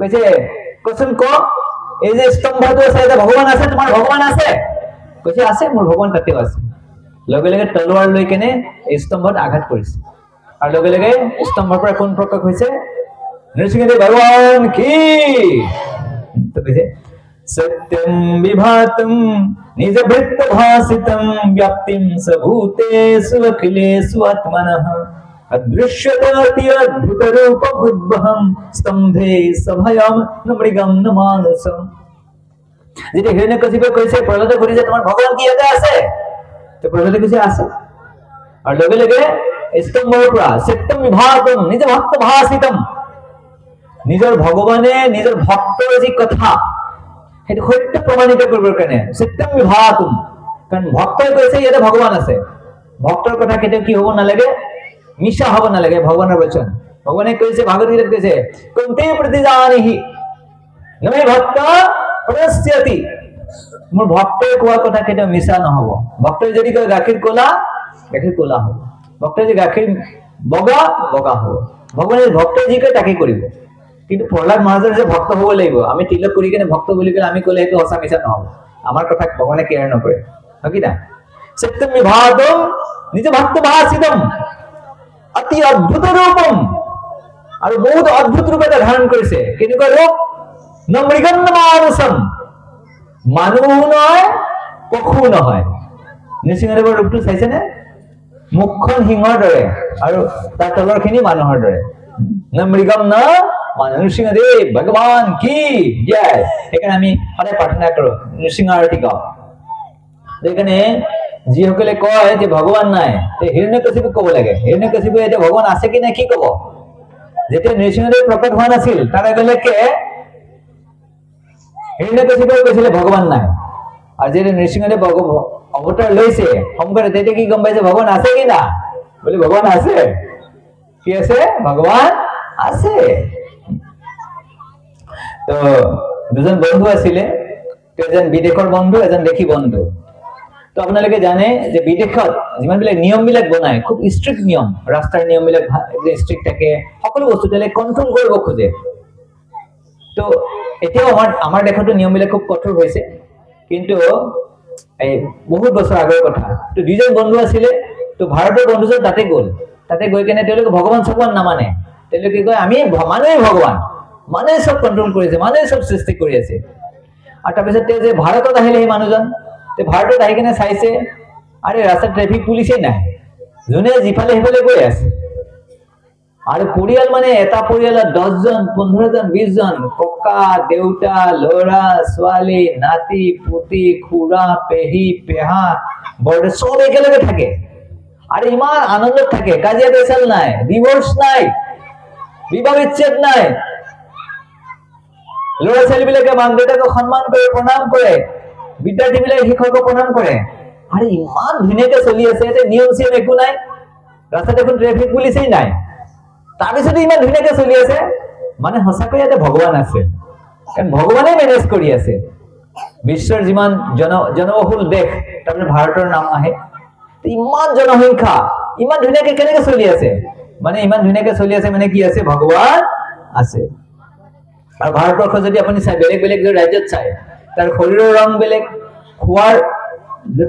কৈছে কোচোন ক এই যে স্তম্ভটো আছে এটা ভগৱান আছে তোমাৰ ভগৱান আছে কৈছে আছে মোৰ ভগৱান তাতেও আছে লগে লগে তলোৱাৰ লৈ কেনে এই স্তম্ভত আঘাত কৰিছে আৰু লগে লগে স্তম্ভৰ পৰা কোন প্ৰকাশ হৈছে নৃসিংহদেৱ ভগৱান কি তো কৈছে सत्यं विभातं निजभृत्त भासितं व्याप्तिं सभूतेषु अखिलेषु आत्मनः अदृश्यते अद्भुत रूपमुद्भवं स्तंभे सभयं न मृगं न मानसं যেটা হিরণ্যকশিপু কৈছে প্ৰহ্লাদে কৈছে তোমাৰ ভগৱান কি ইয়াতে আছে তো প্ৰহ্লাদে কৈছে আছে আৰু লগে লগে স্তম্ভৰ পৰা সত্যম বিভাতম নিজ ভক্ত ভাসিতম নিজৰ ভগৱানে নিজৰ ভক্তৰ যি কথা সেইটো সত্য প্ৰমাণিত কৰিবৰ কাৰণে সত্যম বিভাতম কাৰণ ভক্তই কৈছে ইয়াতে ভগৱান আছে ভক্তৰ কথা কেতিয়া কি হ'ব নালাগে মিছা হ'ব নালাগে ভগৱানৰ বচন ভগৱানে কৈছে ভাগৱত গীতাত কৈছে কুন্তে প্ৰতিজানিহি নমে ভক্ত প্ৰস্যতি মোৰ ভক্তই কোৱা কথা কেতিয়া মিছা নহব ভক্তই যদি কয় গাখীৰ কোলা হ'ব ভক্তই যদি গাখীৰ বগা হ'ব ভগৱানে ভক্তই যি কয় তাকে কৰিব কিন্তু প্ৰহ্লাদ মহাৰাজৰ যে ভক্ত হ'ব লাগিব আমি তিলক কৰি কেনে ভক্ত বুলি কলে আমি কলে এইটো সঁচা মিছা নহব আমাৰ কথা ভগৱানে কেয়াৰ নকৰে হয় না সত্যম বিভাতম নিজ ভক্ত ভাসিতম অতি অদ্ভুত ৰূপম আৰু বহুত অদ্ভুত ৰূপ এটা ধাৰণ কৰিছে কেনেকুৱা ৰূপ নমৃগম মানসম মানুহ নহয় পশু নহয় নৃসিংহদেৱৰ ৰূপটো চাইছেনে মুখখন সিংহৰ দৰে আৰু তাৰ তলৰখিনি মানুহৰ দৰে নমৃগম না নৃসিংহদেৱ ভগৱান কি জয় সেইকাৰণে আমি সদায় প্ৰাৰ্থনা কৰো নৃসিংহ আৰতি গাওঁ সেইকাৰণে যিসকলে কয় যে ভগৱান নাই তে হিৰণ্যকশিপুক ক'ব লাগে হিৰণ্যকশিপু এতিয়া ভগৱান আছে কি নাই কি ক'ব যেতিয়া নৃসিংহদেৱ প্ৰকট হোৱা নাছিল তাৰ আগলৈকে হিৰণ্যকশিপুৱে কৈছিলে ভগৱান নাই আৰু যেতিয়া নৃসিংহদেৱ অৱতাৰ লৈছে শংকৰে তেতিয়া কি গম পাইছে ভগৱান আছে কি না বোলে ভগৱান আছে কি আছে ভগৱান আছে তো দুজন বন্ধু আছিলে এজন বিদেশৰ বন্ধু এজন দেশী বন্ধু তো আপোনালোকে জানে যে বিদেশত যিমানবিলাক নিয়মবিলাক বনায় খুব ষ্ট্ৰিক্ট নিয়ম ৰাস্তাৰ নিয়মবিলাক ষ্ট্ৰিক্ট থাকে সকলো বস্তু তেলে কন্ট্ৰোল কৰিব খোজে তো এতিয়াও আমাৰ দেশতো নিয়মবিলাক খুব কঠোৰ হৈছে কিন্তু এই বহুত বছৰ আগৰ কথা তো দুজন বন্ধু আছিলে তো ভাৰতৰ বন্ধুজন তাতে গ'ল তাতে গৈ কেনে তেওঁলোকে ভগৱান নামানে তেওঁলোকে কয় আমি মানুহে ভগৱান, মানুহে চব কণ্ট্ৰল কৰি আছে, মানুহে চব সৃষ্টি কৰি আছে। আৰু তাৰপিছত তেওঁ যে ভাৰতত আহিলে সেই মানুহজন, ভাৰতত আহি কিনে চাইছে আৰে ৰাস্তাত ট্ৰেফিক পুলিচেই নাই, যোনে যিফালে সিফালে গৈ আছে। আৰু পৰিয়াল মানে এটা পৰিয়ালত 10 জন 15 জন 20 জন, ককা দেউতা ল'ৰা ছোৱালী নাতি পুতি খুৰা পেহী পেহা বৰদেউতা চব একেলগে থাকে আৰু ইমান আনন্দত থাকে। কাজিয়া পেচাল নাই, ডিভোৰ্স নাই, বিবাহ বিচ্ছেদ নাই। ল'ৰা ছোৱালীবিলাকে মাক দেউতাকক সন্মান কৰে, প্ৰণাম কৰে, বিদ্যাৰ্থীবিলাকে শিক্ষকক প্ৰণাম কৰে। আৰু ইমান ধুনীয়াকে চলি আছে, নিয়ম চিয়ম একো নাই, ৰাস্তাত এখন ট্ৰেফিক পুলিচেই নাই, তাৰপিছতো ইমান ধুনীয়াকে চলি আছে। মানে সঁচাকৈ ইয়াতে ভগৱান আছে, কাৰণ ভগৱানে মেনেজ কৰি আছে। বিশ্বৰ যিমান জনবহুল দেশ তাৰমানে ভাৰতৰ নাম আহে। ইমান জনসংখ্যা ইমান ধুনীয়াকে কেনেকে চলি আছে, মানে ইমান ধুনীয়াকে চলি আছে মানে কি আছে, ভগৱান আছে। আৰু ভাৰতবৰ্ষ যদি আপুনি চাই বেলেগ বেলেগ ৰাজ্যত চাই, তাৰ শৰীৰৰ ৰং বেলেগ, খোৱাৰ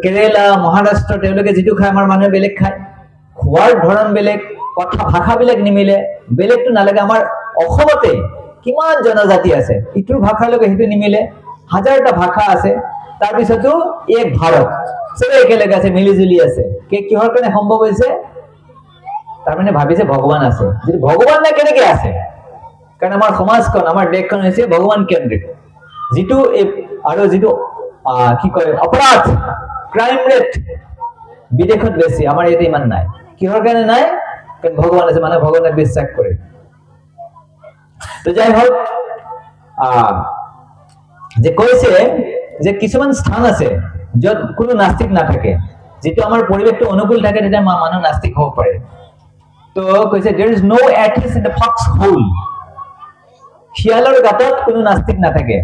কেৰেলা মহাৰাষ্ট্ৰ তেওঁলোকে যিটো খায় আমাৰ মানুহে বেলেগ খায়, খোৱাৰ ধৰণ বেলেগ, কথা ভাষাবিলাক নিমিলে। বেলেগটো নালাগে, আমাৰ অসমতে কিমান জনজাতি আছে, ইটোৰ ভাষাৰ লগত সেইটো নিমিলে, হাজাৰটা ভাষা আছে, তাৰপিছতো এক ভাৰত চবে একেলগে আছে, মিলি জুলি আছে। কিহৰ কাৰণে সম্ভৱ হৈছে? তাৰমানে ভাবিছে ভগৱান আছে। যদি ভগৱান নাই কেনেকে আছে? কাৰণ আমাৰ সমাজখন আমাৰ দেশখন হৈছে ভগৱান কেন্দ্ৰিক। যিটো আৰু যিটো কি কয় অপৰাধ ক্ৰাইম ৰেট বিদেশত বেছি, আমাৰ ইয়াতে ইমান নাই। কিহৰ কাৰণে নাই? কাৰণ ভগৱান আছে, মানে ভগৱানে বিশ্বাস কৰে। তো যাই হওক, যে কৈছে যে কিছুমান স্থান আছে য'ত কোনো নাস্তিক নাথাকে, যিটো আমাৰ পৰিৱেশটো অনুকূল থাকে, তেতিয়া মানুহ নাস্তিক হ'ব পাৰে। তো কৈছে there is no atheist in the fox hole, শিয়ালৰ গাঁতত কোনো নাস্তিক নাথাকে।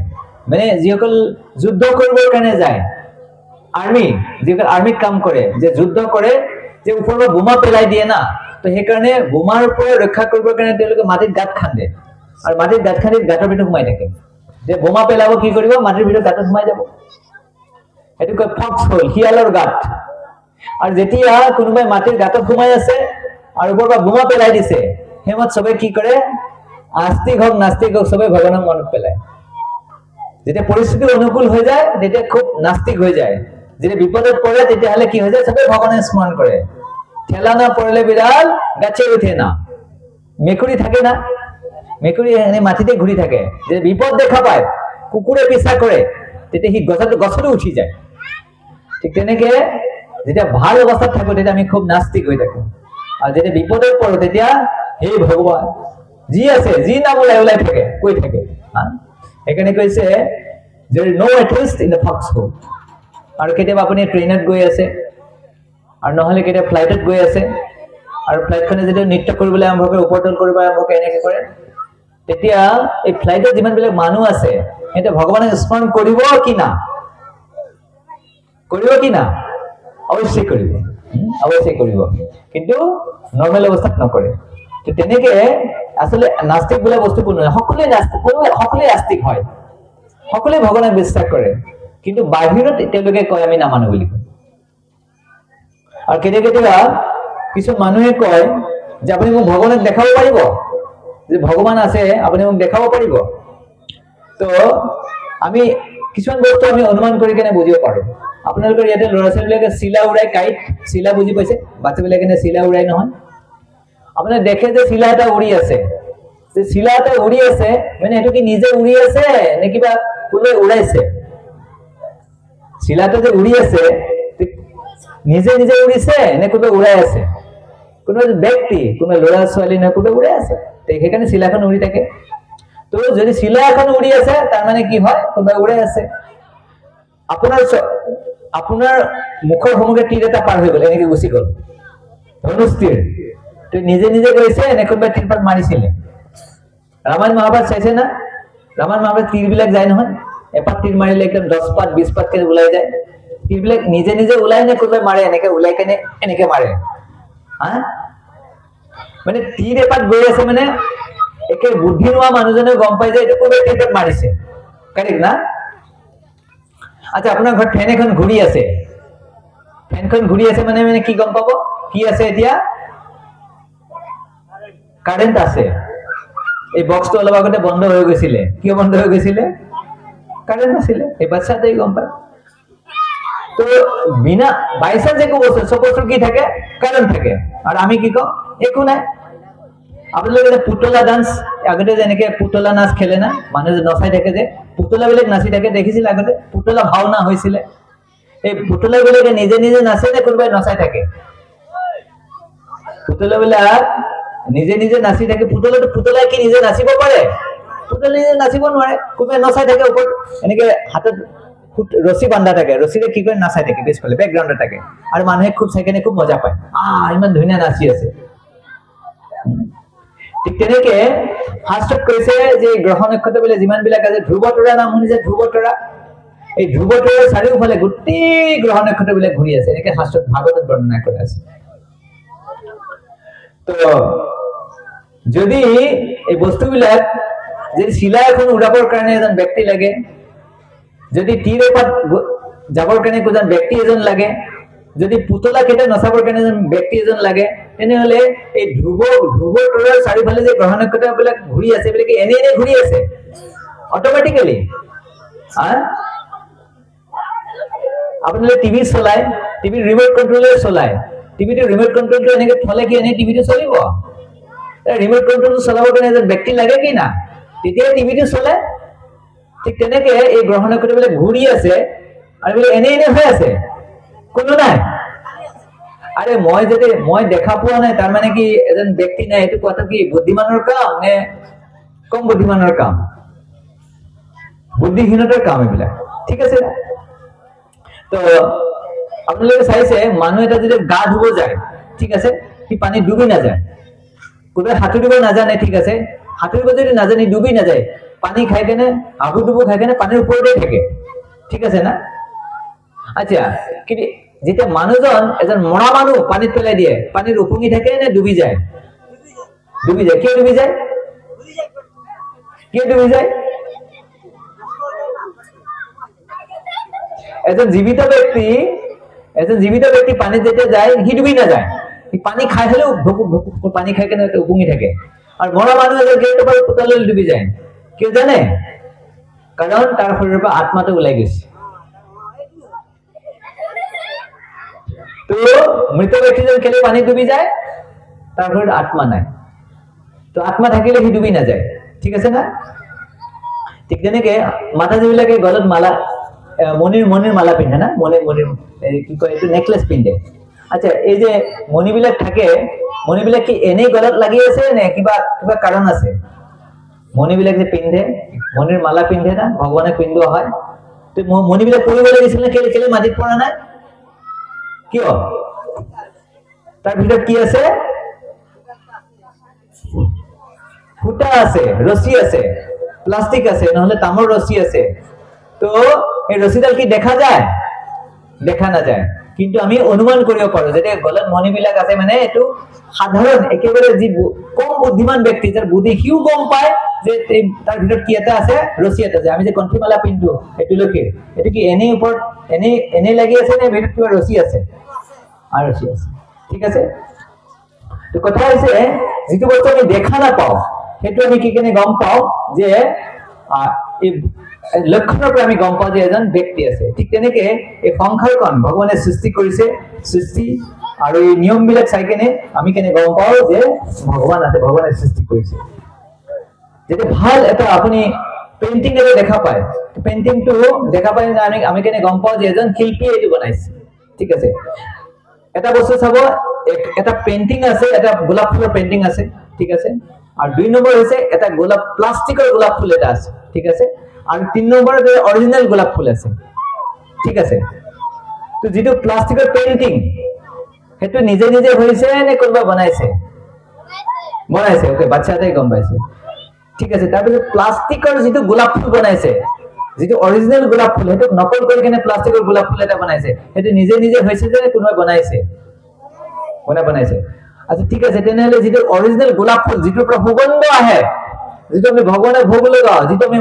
মানে যিসকল যুদ্ধ কৰিবৰ কাৰণে যায়, আৰ্মি, যিসকল আৰ্মিত কাম কৰে, যে যুদ্ধ কৰে, যে ওপৰৰ পৰা বোমা পেলাই দিয়ে না, তো সেইকাৰণে বোমাৰ পৰা ৰক্ষা কৰিবৰ কাৰণে তেওঁলোকে মাটিত গাঁত খান্দে, আৰু মাটিত গাঁত খান্দি গাঁতৰ ভিতৰত সোমাই থাকে। যে বোমা পেলাব কি কৰিব, মাটিৰ ভিতৰত গাঁতত সোমাই যাব। সেইটো কয় ফক্স হোল, শিয়ালৰ গাঁত। আৰু যেতিয়া কোনোবাই মাটিৰ গাঁতত সোমাই আছে আৰু ওপৰৰ পৰা বোমা পেলাই দিছে, সেইমত চবে কি কৰে, আস্তিক হওক নাস্তিক হওক চবে ভগৱানক মনত পেলায়। যেতিয়া পৰিস্থিতি অনুকূল হৈ যায় তেতিয়া খুব নাস্তিক হৈ যায়, যেতিয়া বিপদত পৰে তেতিয়াহ'লে কি হৈ যায়, চবে ভগৱানে স্মৰণ কৰে। ঠেলা না পড়লে বিড়াল গাছে উঠে না, মেকুৰী থাকে না, মেকুৰী এনে মাটিতে ঘূৰি থাকে, যে বিপদ দেখা পায় কুকুৰে পিছা কৰে তেতিয়া সি গছতো উঠি যায়। ঠিক তেনেকে যেতিয়া ভাল অৱস্থাত থাকো তেতিয়া আমি খুব নাস্তিক হৈ থাকো, আৰু যেতিয়া বিপদত পৰো তেতিয়া হে ভগৱান যি আছে, যি নাম ওলাই থাকে, কৈ থাকে। সেইকাৰণে কৈছে there is no atheist in the fox hole। আৰু কেতিয়াবা আপুনি ট্ৰেইনত গৈ আছে, আৰু নহলে কেতিয়াবা ফ্লাইটত গৈ আছে, আৰু ফ্লাইটখনে যেতিয়া নৃত্য কৰিবলৈ আৰম্ভ কৰে, ওপৰতল কৰিব আৰম্ভ কৰে, এনেকে কৰে, তেতিয়া এই ফ্লাইটত যিমান বিলাক মানুহ আছে সিহঁতে ভগৱানক স্মৰণ কৰিব কি না? কৰিব কি না? অৱশ্যেই কৰিব, অৱশ্যেই কৰিব, কিন্তু নৰ্মেল অৱস্থাত নকৰে। তো তেনেকে আচলতে নাস্তিক বোলা বস্তু কোনো নহয়, সকলোৱে আস্তিক হয়, সকলোৱে ভগৱানক বিশ্বাস কৰে, কিন্তু বাহিৰত তেওঁলোকে কয় আমি নামানো বুলি। আৰু কেতিয়াবা কিছু মানুহে কয় যে আপুনি মোক ভগৱানক দেখাব পাৰিব, যে ভগৱান আছে আপুনি মোক দেখাব পাৰিব। তো আমি কিছুমান বস্তু আমি অনুমান কৰি কেনে বুজিব পাৰো। আপোনালোকৰ ইয়াতে ল'ৰা ছোৱালীবিলাকে চিলা উৰাই, কাইট চিলা বুজি পাইছে, বাচ্চাবিলাকে চিলা উৰাই নহয়, আপোনাৰ দেখে যে চিলা এটা উৰি আছে, যে চিলা এটা উৰি আছে মানে সেইটো কি নিজে উৰি আছে নে কিবা কোনোবাই উৰাইছে? চিলাটো যে উৰি আছে নিজে নিজে উৰিছে নে কোনোবাই উৰাই আছে? কোনোবা ব্যক্তি, কোনোবা ল'ৰা ছোৱালী নে কোনোবাই উৰাই আছে, সেইকাৰণে চিলাখন উৰি থাকে। তো যদি চিলা এখন উৰি আছে তাৰ মানে কি হয়, কোনোবাই উৰাই আছে। আপোনাৰ মুখৰ সন্মুখে তীৰ এটা পাৰ হৈ গ'ল, এনেকে গুচি গ'ল, ধনুষ তীৰ, তো নিজে নিজে গৈছে নে কোনোবাই তীৰ পাত মাৰিছিলে? ৰামায়ণ মহাভাৰত চাইছে না? ৰামায়ণ মহাভাৰত তীৰ বিলাক যায় নহয়, এপাত তীৰ মাৰিলে একদম 10 পাত 20 পাত কে ওলাই যায়। তীৰ বিলাক নিজে নিজে ওলাই নে কোনোবাই মাৰে, এনেকে ওলাই কেনে এনেকে মাৰে? মানে তীৰ এপাত গৈ আছে মানে একে বুদ্ধি নোহোৱা মানুহজনে গম পাই যে এইটো কোনোবাই তীৰ পাত মাৰিছে, কাৰেক্ট না? আচ্ছা, আপোনাৰ ঘৰত ফেন এখন ঘূৰি আছে, ফেনখন ঘূৰি আছে মানে কি গম পাব কি আছে? এতিয়া কারেন্ট আছে এই বক্সটো অলপ আগতে বন্ধ হৈ গৈছিলে কিয় বন্ধ হৈ গৈছিলে কারেন্ট আছিলে এই বাচ্চাটাই গম পায় তো বিনা বাইচান্স একো বস্তু সব বস্তু কি থাকে কারেন্ট থাকে আর আমি কি কম একো নাই আপোনালোকে পুতলা ডান্স আগতে যেনেকে পুতলা নাচ খেলে না মানুহ নচাই থাকে যে পুতলা বিলাক নাচি থাকে দেখিছিল আগতে পুতলা ভাওনা হৈছিলে এই পুতলা বিলাকে নিজে নিজে নাচে নে কোনোবাই নচাই থাকে পুতলা বিলাক নিজে নিজে নাচি থাকে পুতলা কি নিজে নাচিব পাৰে পুতলা নিজে নাচিব নোৱাৰে কোনোবাই নচাই থাকে ওপৰত এনেকে হাতত ৰছী বান্ধা থাকে ৰছীৰে কি কৰে নাচাই থাকে পিছফালে বেকগ্ৰাউণ্ডত থাকে আৰু মানুহে খুব চাইকেনে খুব মজা পায় ইমান ধুনীয়া নাচি আছে ঠিক তেনেকে শাস্ত্ৰত কৈছে যে গ্ৰহ নক্ষত্ৰ বিলাক যিমান বিলাক আছে ধ্ৰুৱ তৰা নাম শুনিছে ধ্ৰুৱ তৰা এই ধ্ৰুৱ তৰাৰ চাৰিওফালে গোটেই গ্ৰহ নক্ষত্ৰ বিলাক ঘূৰি আছে এনেকে শাস্ত্ৰত ভাগৱতত বৰ্ণনা কৰা আছে তো যদি এই বস্তুবিলাক যদি শিলা এখন উৰাবৰ কাৰণে এজন ব্যক্তি লাগে যদি তীৰ এপাত যাবৰ কাৰণে কোজন ব্যক্তি এজন লাগে যদি পুতলা কেটা নচাবৰ কাৰণে এজন ব্যক্তি এজন লাগে তেনেহলে এই ধ্ৰুৱ তৰাৰ চাৰিওফালে যে গ্ৰহ নক্ষত্ৰবিলাক ঘূৰি আছে বলে কি এনে ঘূৰি আছে অটোমেটিক্যালি আপোনালোকে টিভি চলাই টিভি ৰিমোট কন্ট্ৰলাৰ চলাই টিভিটো ৰিমোট কন্ট্ৰলটো এনেকে থলে কি এনে টিভিটো চলিব ৰিমোট কন্ট্ৰলটো চলাবৰ কাৰণে এজন ব্যক্তি লাগে কি না তেতিয়া টিভিটো চলে ঠিক তেনেকে এই গ্ৰহ নক্ষত্ৰবিলাক ঘূৰি আছে আৰু বলে এনে হৈ আছে কোনো নাই আৰে মই দেখা পোৱা নাই তাৰ মানে কি এজন ব্যক্তি নাই এটো কথা কি বুদ্ধিমানৰ কাম নে কম বুদ্ধিমানৰ কাম বুদ্ধিহীনতাৰ কাম এইবিলাক ঠিক আছে তো আপোনালোকে চাইছে মানুহ এটা যদি গা ধুব যায় ঠিক আছে কি পানী ডুবি না যায় কোনে হাতুৰিব নাজানে ঠিক আছে হাতুৰিব যদি নাজানি ডুবি না যায় পানী খাই কেনে আবুডুবু খাই কেনে পানীৰ ওপৰতে থাকে ঠিক আছে না আচ্ছা কি যেতিয়া মানুহজন এজন মৰা মানুহ পানীত পেলাই দিয়ে পানীৰ উপঙি থাকে নে ডুবি যায় কিয় ডুবি যায় এজন জীৱিত ব্যক্তি পানীত যেতিয়া যায় সি ডুবি নাযায় সি পানী খাই হলেও পানী খাই কেনে উপঙি থাকে আৰু মৰা মানুহ এজন গেটৰ পৰা পুতলালৈ ডুবি যায় কিয় জানে কাৰণ তাৰ শৰীৰৰ পৰা আত্মাটো ওলাই গৈছে তো মৃত ব্যক্তিজন কেলে পানী ডুবি যায় তাৰ শৰীৰত আত্মা নাই তো আত্মা থাকিলে সি ডুবি নাযায় ঠিক আছে না ঠিক তেনেকে মাতাজীবিলাকে গলত মালা মণিৰ মালা পিন্ধে না মণিৰ কি কয় এইটো নেকলেছ পিন্ধে আচ্ছা এই যে মণিবিলাক থাকে মণিবিলাক কি এনেই গলত লাগি আছে নে কিবা কাৰণ আছে মণিবিলাক যে পিন্ধে মণিৰ মালা পিন্ধে না ভগৱানে পিন্ধোৱা হয় তো মণিবিলাক পৰিব লাগিছিল না কেলে মাটিত পৰা নাই কিয় তাৰ ভিতৰত কি আছে ফুটা আছে ৰছী আছে প্লাষ্টিক আছে নহলে তামৰ ৰছী আছে তো এই ৰছীডাল কি দেখা যায় দেখা না যায় কিন্তু আমি অনুমান কৰিব পাৰো যে গলত মণিবিলাক আছে মানে এটো সাধাৰণ একেবাৰে যি কম বুদ্ধিমান ব্যক্তি যাৰ বুদ্ধি হিউ গম পায় যে তাৰ ভিতৰত কি এটা আছে ৰছী এটা আছে আমি যে কণ্ঠীমালা পিন্ধো এটো লখিৰ এটো কি এনে ওপৰত এনে লাগি আছে নে ভিতৰত কিবা ৰছী আছে আর রছী আছে ঠিক আছে তো কথা হৈছে যেটো বস্তু আমি দেখা না পাও হেতু আমি কি কেনে গম পাও যে এই লক্ষণৰ পৰা আমি গম পাও যে এজন ব্যক্তি আছে ঠিক তেনেকে এই সংসাৰখন ভগৱানে সৃষ্টি কৰিছে সৃষ্টি আৰু এই নিয়মবিলাক চাই কেনে আমি কেনে গম পাও যে ভগৱান আছে ভগৱানে সৃষ্টি কৰিছে যেটা ভাল এটা আপুনি পেইন্টিং এর দেখা পায় পেইন্টিংটো দেখা পায় না আমি কেনে গম পাও যে এজন শিল্পী এটো বনাইছে ঠিক আছে এটা বস্তু চাব এটা পেইন্টিং আছে এটা গোলাপ ফুলৰ পেইন্টিং আছে ঠিক আছে আৰ দুই নম্বৰ হৈছে এটা গোলাপ প্লাষ্টিকৰ গোলাপ ফুল এটা আছে ঠিক আছে আৰ তিন নম্বৰত অৰিজিনাল গোলাপ ফুল আছে ঠিক আছে তো যেটো প্লাষ্টিকৰ পেইন্টিং হেতু নিজে হৈছে নে কোনবা বনাইছে ওকে বাচ্চাটাই গম পাইছে ঠিক আছে তাৰপিছত প্লাষ্টিকৰ যেটো গোলাপ ফুল বনাইছে যেটো অৰিজিনাল গোলাপ ফুল হেতু নকল কৰি কেনে প্লাষ্টিকৰ গোলাপ ফুল এটা বনাইছে হেতু নিজে হৈছে যে কোনবা বনাইছে আচ্ছা ঠিক আছে তেনেহলে যেটো অরিজিনাল গোলাপ ফুল যেটো পৰা সুগন্ধ আহে যেটো আমি ভগৱানে ভোগ লগাও যেটো আমি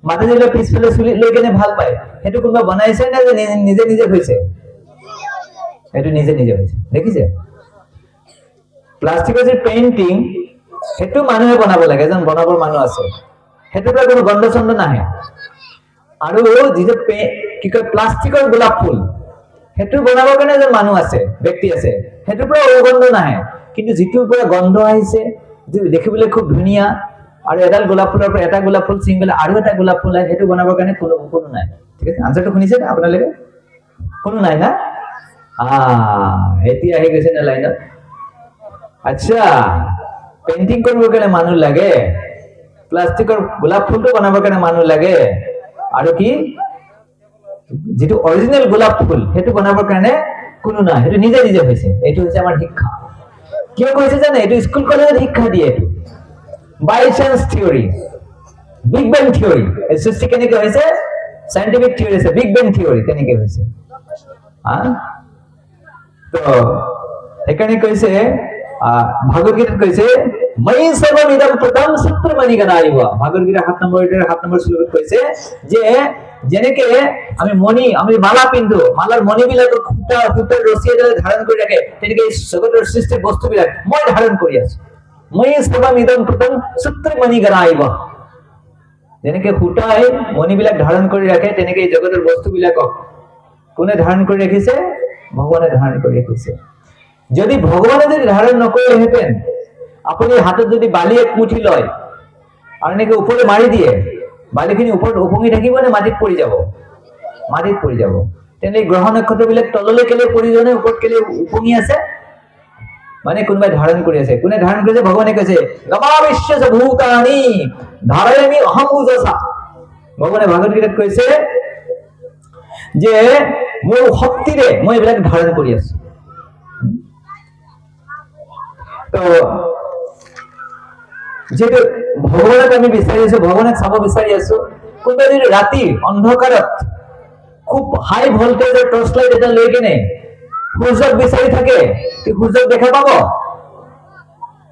মাতাজীলে পিছফালে চুলি লৈ কেনে ভাল পায় হেতু কোনবা বনাইছে না যে নিজে হৈছে হেতু নিজে হৈছে দেখিছে প্লাষ্টিকৰ যে পেইন্টিং সেইটো মানুহে বনাব লাগে, এজন বনাবৰ মানুহ আছে, সেইটোৰ পৰা কোনো গন্ধ চন্ধ নাহে। আৰু যিটো কি কয় প্লাষ্টিকৰ গোলাপ ফুল, সেইটো বনাবৰ কাৰণে এজন মানুহ আছে, ব্যক্তি আছে, সেইটোৰ পৰা গন্ধ নাহে। কিন্তু যিটোৰ পৰা গন্ধ আহিছে, দেখিবলৈ খুব ধুনীয়া, আৰু এডাল গোলাপ ফুলৰ পৰা এটা গোলাপ ফুল ছিঙি গ'লে আৰু এটা গোলাপ ফুল আহে, সেইটো বনাবৰ কাৰণে কোনো নাই। ঠিক আছে, আনচাৰটো শুনিছে না আপোনালোকে? কোনো নাই না? এতিয়া আহি গৈছে না লাইনত। আচ্ছা, পেইন্টিং কৰিবৰ কাৰণে মানুহ লাগে, প্লাষ্টিকৰ গোলাপ ফুলটো বনাবৰ কাৰণে মানুহ লাগে, আৰু কি যিটো অৰিজিনেল গোলাপ ফুল সেইটো বনাবৰ কাৰণে কোনো নাই, সেইটো নিজে নিজে হৈছে। এইটো হৈছে আমাৰ শিক্ষা। কিয় কৈছে জানে? এইটো স্কুল কলেজত শিক্ষা দিয়ে। এইটো বাই চান্স থিয়ৰী, বিগ বেং থিয়ৰী। এই সৃষ্টি কেনেকৈ হৈছে? সাইন্টিফিক থিয়ৰী আছে, বিগ বেং থিয়ৰী তেনেকৈ হৈছে। তো সেইকাৰণে কৈছে ভাগৱত গীতাত কৈছে ময়ি সৰ্বমিদং প্ৰথম সূত্ৰমণি গণাইব। ভাগৱত গীতা 7 নম্বৰ শ্লোকত কৈছে যে যেনেকে আমি মালা পিন্ধো, মালাৰ মণিবিলাক সূতাৰ ৰছী এডালে ধাৰণ কৰি ৰাখে, তেনেকে এই জগতৰ সৃষ্টিৰ বস্তুবিলাক মই ধাৰণ কৰি আছো। ময়ি সৰ্বমিদং প্ৰথম সূত্ৰমণি গণাইব। যেনেকে সূতাই মণিবিলাক ধাৰণ কৰি ৰাখে, তেনেকে এই জগতৰ বস্তুবিলাকক কোনে ধাৰণ কৰি ৰাখিছে? ভগৱানে ধাৰণ কৰি ৰাখিছে। যদি ভগৱানে যদি ধাৰণ নকৰিলেহেঁতেন, আপুনি হাতত যদি বালি এক মুঠি লয় আৰু এনেকে ওপৰে মাৰি দিয়ে, বালিখিনি ওপৰত উপঙি থাকিব নে মাটিত পৰি যাব? মাটিত পৰি যাব। তেনে গ্ৰহ নক্ষত্ৰবিলাক তললৈ কেলে পৰি যোৱা নাই, ওপৰত কেলে উপঙি আছে? মানে কোনোবাই ধাৰণ কৰি আছে। কোনে ধাৰণ কৰিছে? ভগৱানে কৈছে গমা বিশ্বস ভূতানি ধাৰয়ামি অহং ওজসা। ভগৱানে ভাগৱত গীতাত কৈছে যে মোৰ শক্তিৰে মই এইবিলাক ধাৰণ কৰি আছো। তো যেহেতু ভগৱানক আমি বিচাৰি আছো, ভগৱানক চাব বিচাৰি আছো, কোনোবাই যদি ৰাতি অন্ধকাৰত খুব হাই ভল্টেজৰ টৰ্চ লাইট এটা লৈ কিনে সূৰ্যক বিচাৰি থাকে, সূৰ্যক দেখা পাব?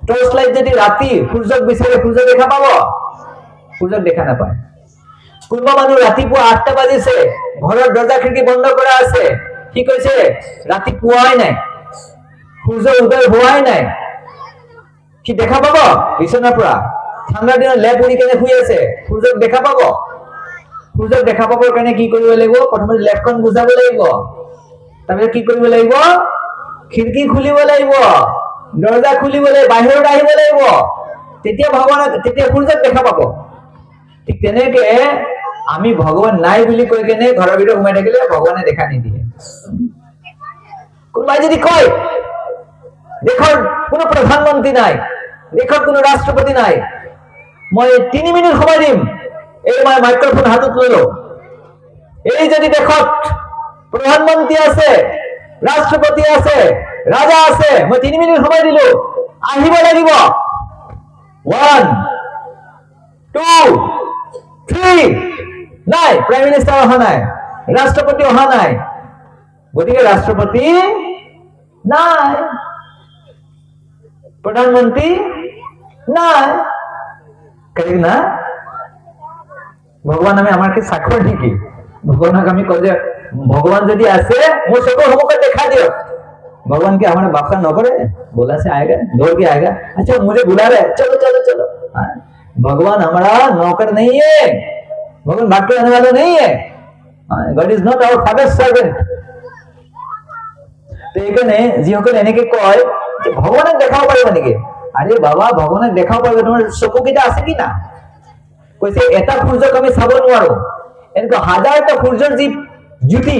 টৰ্চ লাইট যদি ৰাতি সূৰ্যক বিচাৰে, সূৰ্য দেখা পাব? সূৰ্যক দেখা নাপায়। কোনোবা মানুহ ৰাতিপুৱা 8টা বাজিছে, ঘৰৰ দৰ্জা খিৰিকী বন্ধ কৰা আছে, কি কৈছে ৰাতি পুৱাই নাই, সূৰ্য উদয় হোৱাই নাই, কি দেখা পাব? বিচনাৰ পৰা ঠাণ্ডাৰ দিনত লেপ উৰি কেনে শুই আছে, সূৰ্যক দেখা পাব? সূৰ্যক দেখা পাবৰ কাৰণে কি কৰিব লাগিব? প্ৰথমে লেপখন বুজাব লাগিব, তাৰপিছত কি কৰিব লাগিব? খিৰিকী খুলিব লাগিব, দৰ্জা খুলিব লাগিব, বাহিৰত আহিব লাগিব, তেতিয়া সূৰ্যক দেখা পাব। ঠিক তেনেকে আমি ভগৱান নাই বুলি কৈ কেনে ঘৰৰ ভিতৰত সোমাই থাকিলে ভগৱানে দেখা নিদিয়ে। কোনোবাই যদি কয় দেশৰ কোনো প্ৰধানমন্ত্ৰী নাই, দেশৰ কোনো ৰাষ্ট্ৰপতি নাই, মই 3 মিনিট সময় দিম, এই মই মাইক্ৰফোন হাতত ললো, এই যদি দেশত প্ৰধানমন্ত্ৰী আছে, ৰাষ্ট্ৰপতি আছে, ৰাজা আছে, মই 3 মিনিট সময় দিলো, আহিব লাগিব। 1 2 3 নাই, প্ৰাইম মিনিষ্টাৰ অহা নাই, ৰাষ্ট্ৰপতি অহা নাই, গতিকে ৰাষ্ট্ৰপতি নাই, প্রধানমন্ত্রী নাই, কারেক্ট না? ভগবান আমি আমার কি সাক্ষর নেকি? ভগবানক আমি কই যে ভগবান যদি আছে মোর চকুর সন্মুখে দেখা দিও। भगवान के हमारा बाप का नौकर है, बोला से आएगा, दौड़ के आएगा, अच्छा मुझे बुला रहे, चलो चलो चलो। भगवान हमारा नौकर नहीं है, भगवान भाग के आने वाला नहीं है। God is not our father's servant। तो এখানে যিসকল এনেকে কয় যে ভগৱানক দেখাব পাৰিব নেকি? আৰে বাবা, ভগৱানক দেখাব পাৰিব, তোমাৰ চকুকেইটা আছে কি না? কৈছে এটা সূৰ্যক আমি চাব নোৱাৰো, এনেকৈ হাজাৰটা সূৰ্যৰ যি জ্যোতি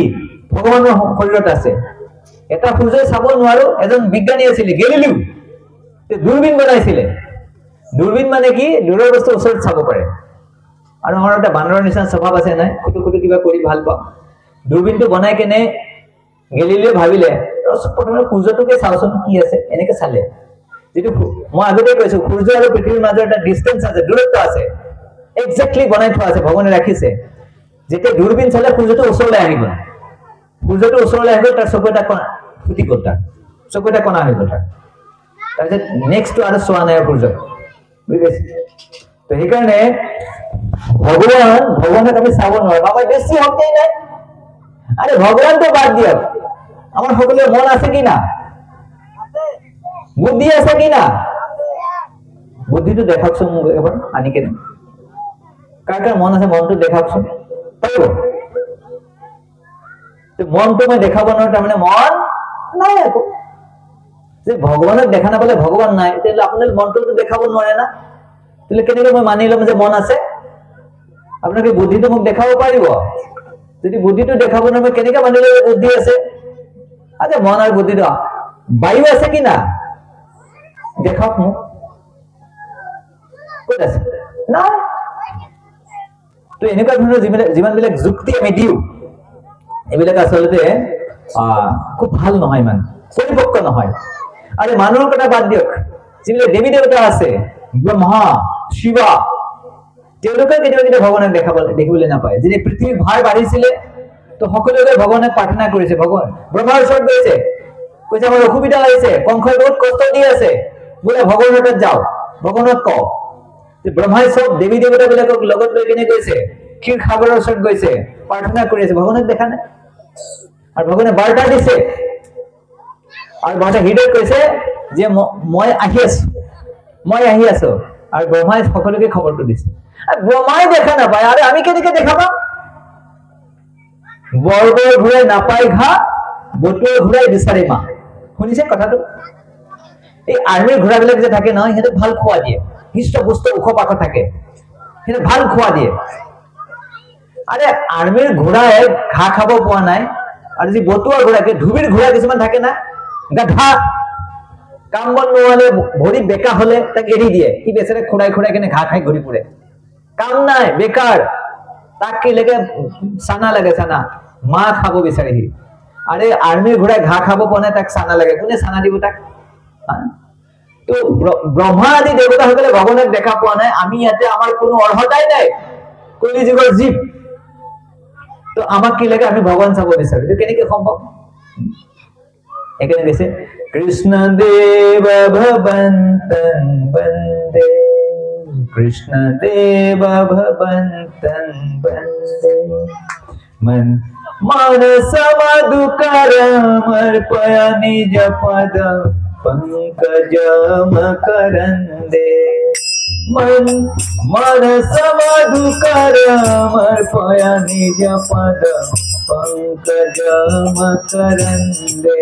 ভগৱানৰ শৰীৰত আছে, এটা সূৰ্য চাব নোৱাৰো। এজন বিজ্ঞানী আছিল গেলিলিও, দূৰবীন বনাইছিলে। দূৰবীন মানে কি? দূৰৰ বস্তু ওচৰত চাব পাৰে। আৰু আমাৰ এটা বান্দৰৰ নিচিনা স্বভাৱ আছে নাই, খুটু খুটু কিবা কৰি ভাল পাওঁ। দূৰবীনটো বনাই কেনে গেলিলিও ভাবিলে প্ৰথমে সূৰ্যটোকে চাওচোন কি আছে, এনেকে চালে। যেটো মই আগতে কৈছো সূৰ্য আৰু পৃথিৱীৰ মাজত এটা ডিসটেন্স আছে, দূৰত্ব আছে, এক্স্যাক্টলি বনাই থোৱা আছে, ভগৱানে ৰাখিছে। যেতিয়া দূৰবীন চালে সূৰ্যটো ওচৰলৈ আহিব, সূৰ্যটো ওচৰলৈ আহিব, তাৰ চকু এটা কণা ফুটি গ'ল, তাৰ চকু এটা কণা হৈ গ'ল। তাৰপিছত নেক্সটটো আৰু চোৱা নাই সূৰ্য, বুজিছে? তো সেইকাৰণে ভগৱানক আমি চাব নোৱাৰো। বাবা বেছি শক্তি নাই, আৰে ভগৱানটো বাদ দিয়ক, আমার সকলের মন আছে কি না? বুদ্ধি আছে কি না? বুদ্ধিটো দেখাওকচোন মোক এবাৰ আনি কেনে কাৰ কাৰ মন আছে মনটো দেখাওকচোন পাৰিব মনটো মই দেখাব নোৱাৰো তাৰমানে মন নাই একো যে ভগৱানক দেখা নাপালে ভগৱান নাই তেতিয়াহ'লে আপোনাৰ মনটোতো দেখাব নোৱাৰে না তেতিয়াহ'লে কেনেকৈ মই মানি ল'ম যে মন আছে আপোনালোকে বুদ্ধিটো মোক দেখাব পাৰিব যদি বুদ্ধিটো দেখাব নোৱাৰে মই কেনেকৈ মানি ল'ম বুদ্ধি আছে আচ্ছা মন আৰু বুদ্ধিটো বায়ু আছে কি না দেখাওক মোক ক'ত আছে নাই তো এনেকুৱা ধৰণৰ যিমানবিলাক যুক্তি আমি দিওঁ এইবিলাক আচলতে খুব ভাল নহয় ইমান পৰিপক্ক নহয় আৰু মানুহৰ কথা বাদ দিয়ক যিবিলাক দেৱী দেৱতা আছে ব্ৰহ্মা শিৱা তেওঁলোকে কেতিয়াবা ভগৱানক দেখিবলৈ নাপায় যদি পৃথিৱীৰ ভাৰ বাঢ়িছিলে তো সকলোকে ভগৱানক প্ৰাৰ্থনা কৰিছে ভগৱান ব্ৰহ্মাৰ ওচৰত গৈছে কৈছে আমাৰ অসুবিধা হৈছে কংসই বহুত কষ্ট দি আছে বোলে ভগৱানৰ তাত যাওঁ ভগৱানক কওঁ ব্ৰহ্মাই চব দেৱী দেৱতাবিলাকক লগত লৈ কিনে গৈছে ক্ষীৰ সাগৰৰ ওচৰত গৈছে প্ৰাৰ্থনা কৰি আছে ভগৱানক দেখা নাই আৰু ভগৱানে বাৰ্তা দিছে আৰু বাৰ্তা হৃদয়ত কৈছে যে মই আহি আছো আৰু ব্ৰহ্মাই সকলোকে খবৰটো দিছে ব্ৰহ্মাই দেখা নাপায় আৰু আমি কেনেকৈ দেখা পাম বৰ্গৰ ঘূৰাই নাপাই ঘা বটুৱে ঘূৰাই বিচাৰি মা শুনিছে কথাটো এই আৰ্মিৰ ঘোঁৰাবিলাক যে থাকে নহয় সিহঁতক ভাল খোৱা দিয়ে হিষ্ট পুষ্ট ওখ পাখ থাকে সিহঁতক ভাল খোৱা দিয়ে আৰে আৰ্মিৰ ঘোঁৰাই ঘাঁহ খাব পোৱা নাই আৰু যি বটুৱা ঘোঁৰাকে ধুবিৰ ঘোঁৰা কিছুমান থাকে না গাধা কাম বন নোহোৱালে ভৰি বেকা হলে তাক এৰি দিয়ে সি বেচেৰা খুৰাই কেনে ঘাঁহ খাই ঘূৰি ফুৰে কাম নাই বেকাৰ তাক কি লাগে চানা লাগে চানা মা খাব বিচাৰে সি আৰে আৰ্মিৰ ঘোঁৰাই ঘাঁহ খাব পোৱা নাই তাক চানা লাগে কোনে চানা দিব তাক তো ব্ৰহ্মা আদি দেৱতাসকলে ভগৱানক দেখা পোৱা নাই আমি ইয়াতে আমাৰ কোনো অৰ্হতাই নাই কলি যুগৰ জীৱ তো আমাক কি লাগে আমি ভগৱান চাব বিচাৰো এইটো কেনেকৈ সম্ভৱ এখানে দিছে কৃষ্ণ দেৱ ভবন্তং বন্দে কৃষ্ণ দেৱ ভবন্তং বন্দে মন মানস মধুকরমর্পয়া নিজ পদ पंकजम करंदे मन मानस मधुकरमर्पया निज पद पंकजम करंदे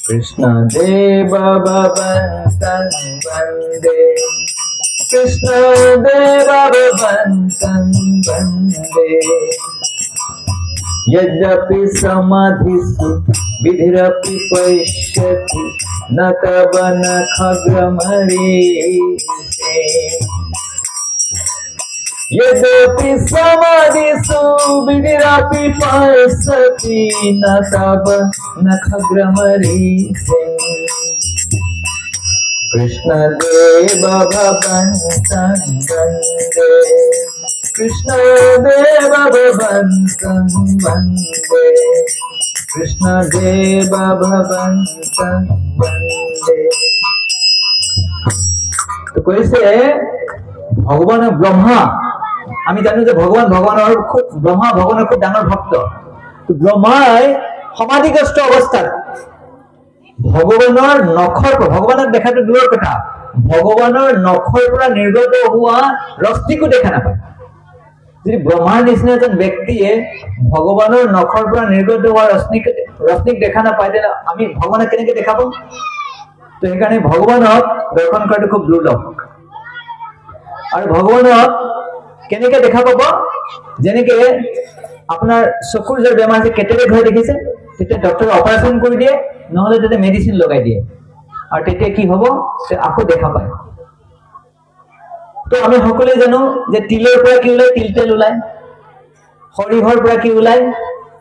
कृष्ण देव भवन्तं वन्दे कृष्ण देव भवन्तं वन्दे यद्यपि समाधिषु विधिरपि पश्यति न तव नखग्रमरीषे यद्यपि समाधिषु विधिरपि पश्यति न तव नखग्रमरीषे कृष्ण देव भवन्तं वन्दे कृष्ण देव भवन्तं वन्दे कृष्ण देव भवन्तं वन्दे तो কৈছে ভগৱান ব্ৰহ্মা আমি জানো যে ভগৱানৰ খুব ব্ৰহ্মা ভগৱানৰ খুব ডাঙৰ ভক্ত তো ব্ৰহ্মাই সমাধিগ্ৰস্ত অৱস্থাত ভগৱানৰ নখৰ ভগৱানক দেখাটো দূৰৰ কথা ভগৱানৰ নখৰ পৰা নিৰ্গত হোৱা ৰশ্মিকো দেখা নাপায় যদি ব্ৰহ্মাৰ নিচিনা এজন ব্যক্তিয়ে ভগৱানৰ নখৰ পৰা নিৰ্গত হোৱা ৰশ্মিক দেখা নাপায় তেনে আমি ভগৱানক কেনেকৈ দেখা পাম তো সেইকাৰণে ভগৱানক দৰ্শন কৰাটো খুব দুৰ্লভ আৰু ভগৱানক কেনেকৈ দেখা পাব যেনেকৈ আপোনাৰ চকুৰ যে বেমাৰ আছে কেটেৰেক্ট হৈ দেখিছে তেতিয়া ডক্টৰে অপাৰেশ্যন কৰি দিয়ে নহলে তাতে মেডিচিন লগাই দিয়ে আৰু তেতিয়া কি হ'ব আকৌ দেখা পায় তো আমি সকলোৱে জানো যে তিলৰ পৰা কি ওলাই তিল তেল ওলাই সৰিয়হৰ পৰা কি ওলাই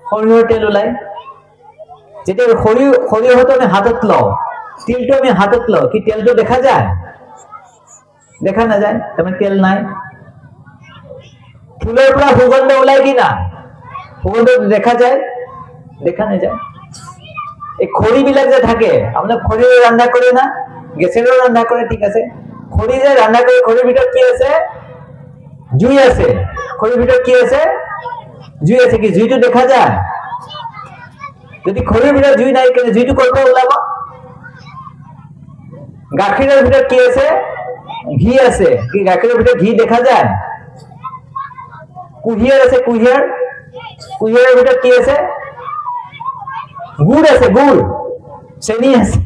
সৰিয়হৰ তেল ওলাই যেতিয়া সৰিয়হটো আমি হাতত লওঁ তিলটো আমি হাতত লওঁ কি তেলটো দেখা যায় দেখা নাযায় তাৰমানে তেল নাই ফুলৰ পৰা সুগন্ধ ওলাই কি না সুগন্ধ দেখা যায় দেখা নাযায় এই খৰিবিলাক যে থাকে আপোনাৰ খৰিৰে ৰান্ধা কৰে না গেছেৰে ৰান্ধা কৰে ঠিক আছে খৰি যে ৰান্ধা কৰে খৰিৰ ভিতৰত কি আছে জুই আছে খৰিৰ ভিতৰত কি আছে জুই আছে কি জুইটো দেখা যায় যদি খৰিৰ ভিতৰত জুই নাই কেনে জুইটো ক'ৰ পৰা ওলাব গাখীৰৰ ভিতৰত কি আছে ঘি আছে কি গাখীৰৰ ভিতৰত ঘি দেখা যায় কুহিয়াৰ আছে কুহিয়াৰৰ ভিতৰত কি আছে গুড় আছে গুড় চেনি আছে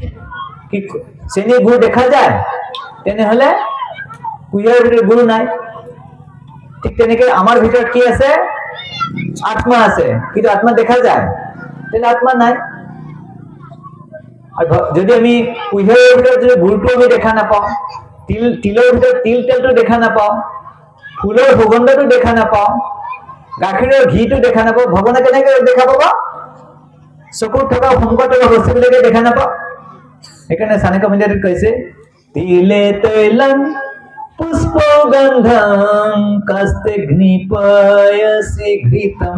কি চেনি গুড় দেখা যায় তেনেহলে কুহিয়াৰৰ ভিতৰত গুড় নাই ঠিক তেনেকৈ আমাৰ ভিতৰত কি আছে আত্মা আছে কিন্তু আত্মা দেখা যায় তেনে আত্মা নাই আর যদি আমি কুহিয়াৰৰ ভিতৰত যদি গুড়টো আমি দেখা নাপাওঁ তিলৰ ভিতৰত তিল তেলটো দেখা নাপাওঁ ফুলৰ সুগন্ধটো দেখা নাপাওঁ গাখীৰৰ ঘিটো দেখা নাপাওঁ ভগৱানে কেনেকৈ দেখা পাব চকুত থকা সংকট থকা বস্তুবিলাকে দেখা নাপাওঁ সেইকাৰণে চাণক্য পণ্ডিতে কৈছে তিলে তৈলং পুষ্পগন্ধং কাস্তেগ্নিপয়সি ঘৃতম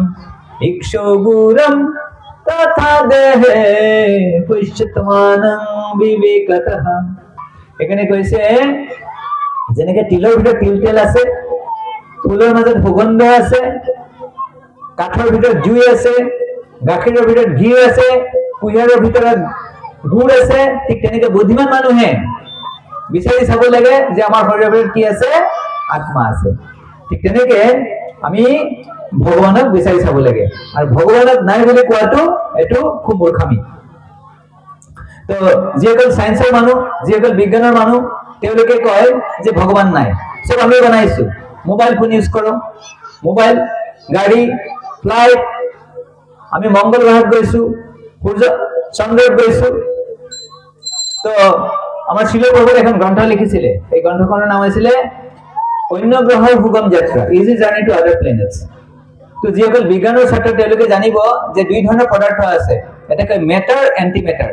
ইক্ষুগুৰম তথা দেহে পুষ্যতমানং বিবেকতঃ এখানে কৈছে যেনেকে তিলৰ ভিতৰত তিল তেল আছে ফুলৰ মাজত সুগন্ধ আছে কাঠৰ ভিতৰত জুই আছে গাখীৰৰ ভিতৰত ঘি আছে কুহিয়াৰৰ ভিতৰত গুড় আছে ঠিক তেনেকে বুদ্ধিমান মানুহে বিচাৰি চাব লাগে যে আমাৰ শৰীৰৰ ভিতৰত কি আছে আত্মা আছে ঠিক তেনেকে আমি ভগৱানক বিচাৰি চাব লাগে আৰু ভগৱানক নাই বুলি কোৱাটো এটো খুব মূৰ্খামি তো যিসকল সায়েন্সৰ মানুহ যিসকল বিজ্ঞানৰ মানুহ তেওঁলোকে কয় যে ভগৱান নাই সব আমি বনাইছো মোবাইল ফোন ইউজ কৰো মোবাইল গাড়ী ফ্লাইট আমি মংগল গ্ৰহত গৈছো সূৰ্য চন্দ্ৰত গৈছো তো আমাৰ শিল প্ৰভুৰ এখন গ্ৰন্থ লিখিছিলে এই গ্ৰন্থখনৰ নাম আছিল অন্য গ্ৰহৰ সুগম যাত্ৰা ইজি জাৰ্নি টু আদাৰ প্লেনেটস তো যিসকল বিজ্ঞানৰ ছাত্ৰ তেওঁলোকে জানিব যে দুই ধৰণৰ পদাৰ্থ আছে এটা কয় মেটাৰ এন্টি মেটাৰ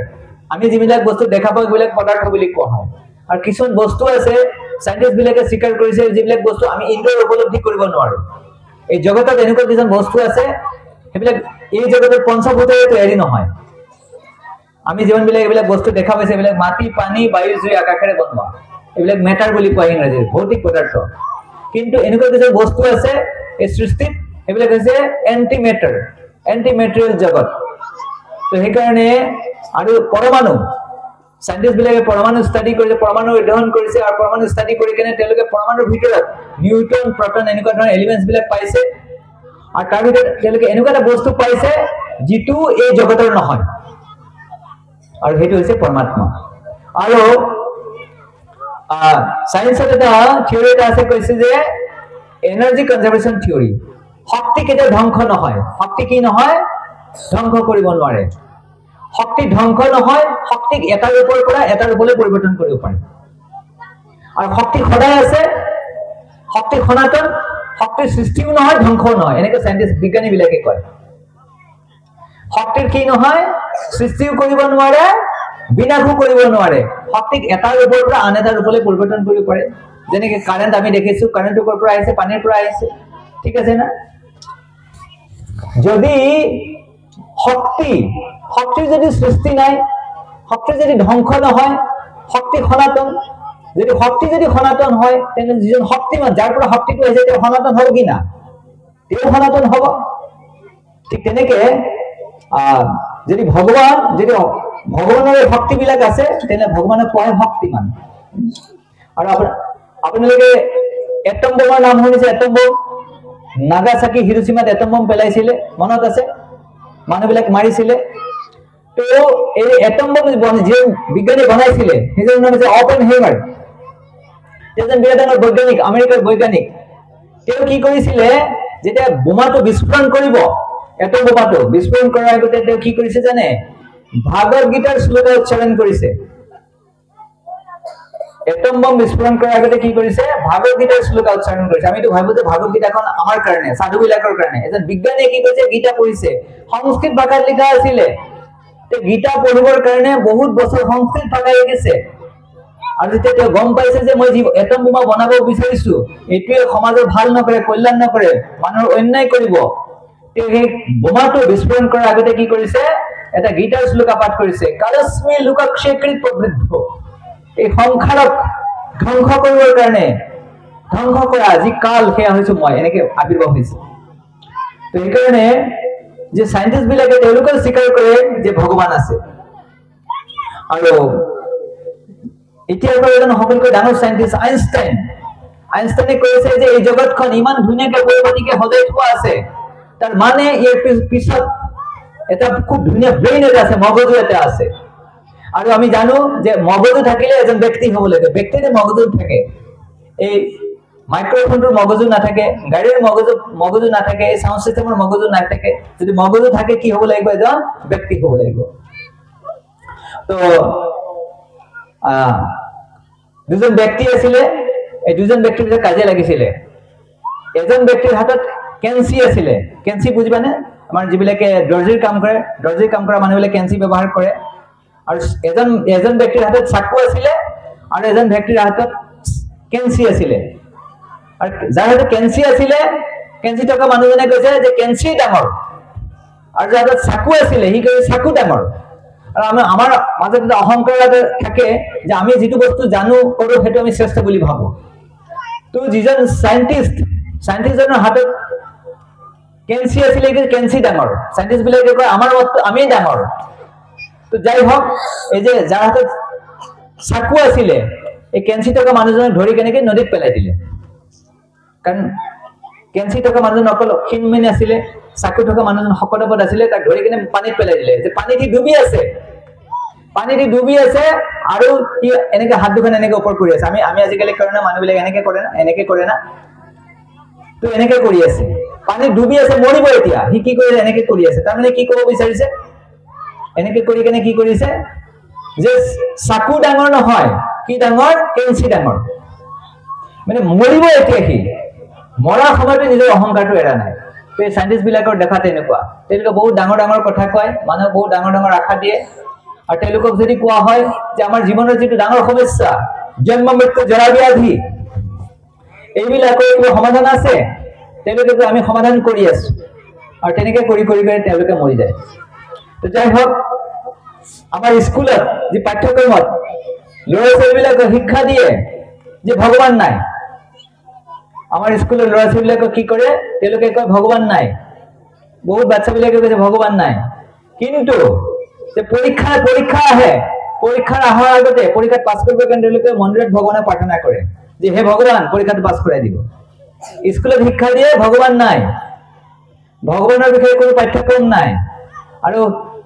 আমি যিবিলাক বস্তু দেখা পাওঁ সেইবিলাক পদাৰ্থ বুলি কোৱা হয় আৰু কিছুমান বস্তু আছে সায়েন্টিষ্ট বিলাকে স্বীকাৰ কৰিছে যিবিলাক বস্তু আমি ইন্দ্ৰিয়ৰ উপলব্ধি কৰিব নোৱাৰো এই জগতত এনেকুৱা কিছুমান বস্তু আছে সেইবিলাক এই জগতৰ পঞ্চভূতৰে তৈয়াৰী নহয় আমি জীৱনবিলাক এইবিলাক বস্তু দেখা পাইছে এইবিলাক মাটি পানী বায়ু জুই আকাশেৰে বনোৱা এইবিলাক মেটাৰ বুলি কোৱা ইংৰাজীত ভৌতিক পদাৰ্থ কিন্তু এনেকুৱা কিছু বস্তু আছে এই সৃষ্টিত এইবিলাক হৈছে এন্টি মেটেৰিয়েল জগত তো সেইকাৰণে আৰু পৰমাণু সায়েন্টিষ্ট বিলাকে পৰমাণু ষ্টাডি কৰিছে পৰমাণু অধ্যয়ন কৰিছে আৰু পৰমাণু ষ্টাডি কৰি কেনে তেওঁলোকে পৰমাণুৰ ভিতৰত নিউট্ৰন প্ৰটন এনেকুৱা ধৰণৰ এলিমেন্টছ বিলাক পাইছে আৰু তাৰ ভিতৰত তেওঁলোকে এনেকুৱা এটা বস্তু পাইছে যিটো এই জগতৰ নহয় আৰু সেইটো হৈছে পৰমাত্মা আৰু সায়েন্সত এটা থিওৰি এটা আছে কৈছে যে এনাৰ্জি কনজাৰ্ভেশ্যন থিওৰি শক্তি কেতিয়া ধ্বংস নহয় শক্তি কি নহয় ধ্বংস কৰিব নোৱাৰে শক্তি ধ্বংস নহয় শক্তিক এটা ৰূপৰ পৰা এটা ৰূপলৈ পৰিৱৰ্তন কৰিব পাৰে আৰু শক্তি সদায় আছে শক্তি সনাতন শক্তিৰ সৃষ্টিও নহয় ধ্বংসও নহয় এনেকৈ সায়েন্টিষ্ট বিজ্ঞানী বিলাকে কয় শক্তিৰ কি নহয় সৃষ্টিও কৰিব নোৱাৰে বিনাশো কৰিব নোৱাৰে শক্তিক এটা ৰূপৰ পৰা আন এটা ৰূপলৈ পৰিৱৰ্তন কৰিব পাৰে যেনেকৈ কাৰেণ্ট আমি দেখিছো কাৰেণ্ট কৰ পৰা আহিছে পানীৰ পৰা আহিছে ঠিক আছে না যদি শক্তিৰ যদি সৃষ্টি নাই শক্তিৰ যদি ধ্বংস নহয় শক্তি সনাতন যদি শক্তি যদি সনাতন হয় তেনে যিজন শক্তিমান যাৰ পৰা শক্তিটো আহিছে তেওঁ সনাতন হ'ব কি না তেওঁ সনাতন হ'ব ঠিক তেনেকে যদি ভগৱানৰ শক্তিবিলাক আছে তেনে ভগৱানক কোৱা শক্তিমান আৰু আপোনালোকে এটম বোমাৰ নাম শুনিছে এটম বোম নাগাসাকি হিৰোচিমাত এটম বোম পেলাইছিলে মনত আছে মানুহবিলাক মাৰিছিলে তো এই এটম বোম যে বিজ্ঞানী বনাইছিলে সেইজনৰ নাম হৈছে অপেনহেইমাৰ এজন বিৰাট বৈজ্ঞানিক আমেৰিকাৰ বৈজ্ঞানিক তেওঁ কি কৰিছিলে যেতিয়া বোমাটো বিস্ফোৰণ কৰিব এটম বোমাটো বিস্ফোৰণ কৰাৰ আগতে তেওঁ কি কৰিছে জানে ভাগৱত গীতাৰ শ্লোক উচ্চাৰণ কৰিছে এটম বম বিস্ফোৰণ কৰাৰ আগতে কি কৰিছে ভাগৱত গীতাৰ শ্লোক উচ্চাৰণ কৰিছে আমিতো ভাবো যে ভাগৱত গীতাখন আমাৰ কাৰণে সাধু বিলাকৰ কাৰণে এজন বিজ্ঞানীয়ে কি কৰিছে গীতা পঢ়িছে সংস্কৃত ভাষাত লিখা আছিলে তে গীতা পঢ়িবৰ কাৰণে বহুত বছৰ সংস্কৃত ভাষা শিকিছে আৰু যেতিয়া তেওঁ গম পাইছে যে মই এটম বোমা বনাব বিচাৰিছো এইটোৱে সমাজৰ ভাল নকৰে কল্যাণ নকৰে মানুহৰ অন্যায় কৰিব তেওঁ সেই বোমাটো বিস্ফোৰণ কৰাৰ আগতে কি কৰিছে এটা গীতাৰ শ্লোক পাঠ কৰিছে কালস্মি লোকক্ষেকৃত প্ৰবৃদ্ধ এই সংসাৰক ধ্বংস কৰিবৰ কাৰণে ধ্বংস কৰা যি কাল সেয়া হৈছো মই এনেকে আবিৰ্ভাৱ হৈছে তো সেইকাৰণে যে সায়েন্টিষ্ট বিলাকে তেওঁলোকে স্বীকাৰ কৰে যে ভগৱান আছে আৰু এতিয়াৰ পৰা এজন সকলোতকৈ ডাঙৰ সাইন্টিষ্ট আইনষ্টাইনে কৈছে যে এই জগতখন ইমান ধুনীয়াকৈ পৰিপাটিকে সজাই থোৱা আছে, তাৰ মানে ইয়াৰ পিছত এটা খুব ধুনীয়া ব্ৰেইন এটা আছে, মগজু এটা আছে। আৰু আমি জানো যে মগজু থাকিলে এজন ব্যক্তি হ'ব লাগে, ব্যক্তিৰ মগজু থাকে, এই মাইক্ৰোফোনটোৰ মগজু নাথাকে, গাড়ীৰ মগজু নাথাকে, এই সাউন্ড সিস্টেমৰ মগজু নাথাকে। যদি মগজু থাকে কি হ'ব লাগিব? এজন ব্যক্তি হ'ব লাগিব। তো দুজন ব্যক্তি আছিলে, এই দুজন ব্যক্তিৰ ভিতৰত কাজিয়া লাগিছিলে। এজন ব্যক্তিৰ হাতত কেঞ্চি আছিলে, কেঞ্চি বুজিবানে? আমাৰ যিবিলাকে দৰ্জিৰ কাম কৰা মানুহবিলাকে কেঞ্চি ব্যৱহাৰ কৰে। আৰু এজন ব্যক্তিৰ হাতত চাকু আছিলে আৰু এজন ব্যক্তিৰ হাতত কেঞ্চি আছিলে। আৰু যাৰ হাতত কেঞ্চি আছিলে, কেঞ্চি থকা মানুহজনে কৈছে যে কেঞ্চি ডাঙৰ, আৰু যাৰ হাতত চাকু আছিলে সি কৈছে চাকু ডাঙৰ। আৰু আমাৰ মাজত এটা অহংকাৰ থাকে যে আমি যিটো বস্তু জানো কৰো সেইটো আমি শ্ৰেষ্ঠ বুলি ভাবো। তো যিজন সাইন্টিষ্টজনৰ হাতত কেঞ্চি আছিলে, কেঞ্চি ডাঙৰ, সাইন্টিষ্ট বিলাকে কয় আমাৰ মতটো আমি ডাঙৰ। তো যাই হওক, এই যে যাৰ হাতত চাকু আছিলে, এই কেঞ্চি থকা মানুহজনক ধৰি কেনেকে নদীত পেলাই দিলে। কাৰণ কেঞ্চি থকা মানুহজন অকল ক্ষীণমিন আছিলে, চাকু থকা মানুহজন শকতপদ আছিলে, তাক ধৰি কিনে পানীত পেলাই দিলে। যে পানী দি ডুবি আছে আৰু সি এনেকে হাত দুখন এনেকে ওপৰ কৰি আছে। আমি আজিকালি কৰে না, মানুহবিলাক এনেকে কৰে না, তো এনেকে কৰি আছে, পানী ডুবি আছে, মৰিব এতিয়া, সি কি কৰিছে? এনেকে কৰি আছে। তাৰমানে কি ক'ব বিচাৰিছে? এনেকে কৰি কেনে কি কৰিছে যে চাকু ডাঙৰ নহয়, কি ডাঙৰ? কেঞ্চি ডাঙৰ। মানে মৰিব এতিয়া, সি মৰাৰ সময়তে নিজৰ অহংকাৰটো এৰা নাই। এই সাইন্টিষ্ট বিলাকৰ দেখা তেনেকুৱা, তেওঁলোকে বহুত ডাঙৰ ডাঙৰ কথা কয়, মানুহক বহুত ডাঙৰ ডাঙৰ আশা দিয়ে। আৰু তেওঁলোকক যদি কোৱা হয় যে আমাৰ জীৱনৰ যিটো ডাঙৰ সমস্যা, জন্ম মৃত্যু জৰা ব্যাধি, এইবিলাকৰ কিবা সমাধান আছে, তেওঁলোকে আমি সমাধান কৰি আছো। আৰু তেনেকে কৰি তেওঁলোকে মৰি যায়। তো যাই হওক, আমাৰ স্কুলত যি পাঠ্যক্ৰমত ল'ৰা ছোৱালীবিলাকক শিক্ষা দিয়ে যে ভগৱান নাই, আমাৰ স্কুলৰ ল'ৰা ছোৱালীবিলাকক কি কৰে? তেওঁলোকে কয় ভগৱান নাই। বহুত বাচ্চাবিলাকে কৈছে ভগৱান নাই। কিন্তু যে পৰীক্ষা আহে, পৰীক্ষাৰ অহাৰ আগতে, পৰীক্ষাত পাছ কৰিবৰ কাৰণে তেওঁলোকে মন্দিৰত ভগৱানক প্ৰাৰ্থনা কৰে যে হে ভগৱান পৰীক্ষাটো পাছ কৰাই দিব। স্কুলত শিক্ষা দিয়ে ভগৱান নাই, ভগৱানৰ বিষয়ে কোনো পাঠ্যক্ৰম নাই। আৰু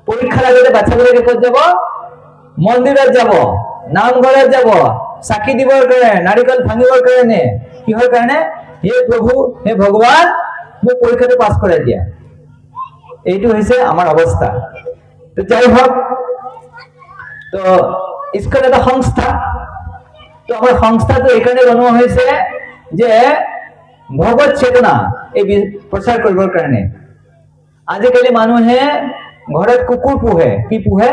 পৰীক্ষাৰ আগতে বাচ্চাবিলাকে ক'ত যাব? মন্দিৰত যাব, নামঘৰত যাব, চাকি দিবৰ কাৰণে, নাৰিকল ভাঙিবৰ কাৰণে। কিহৰ কাৰণে? হে প্ৰভু, হে ভগৱান, মোক পৰীক্ষাটো পাছ কৰাই দিয়া। এইটো হৈছে আমাৰ অৱস্থা। তো যাই হওক, তো স্কুল এটা সংস্থা, তো আমাৰ সংস্থাটো এইকাৰণে বনোৱা হৈছে যে ভগৱত চেতনা এই প্ৰচাৰ কৰিবৰ কাৰণে। আজিকালি মানুহে ঘৰত কুকুৰ পোহে। কি পোহে?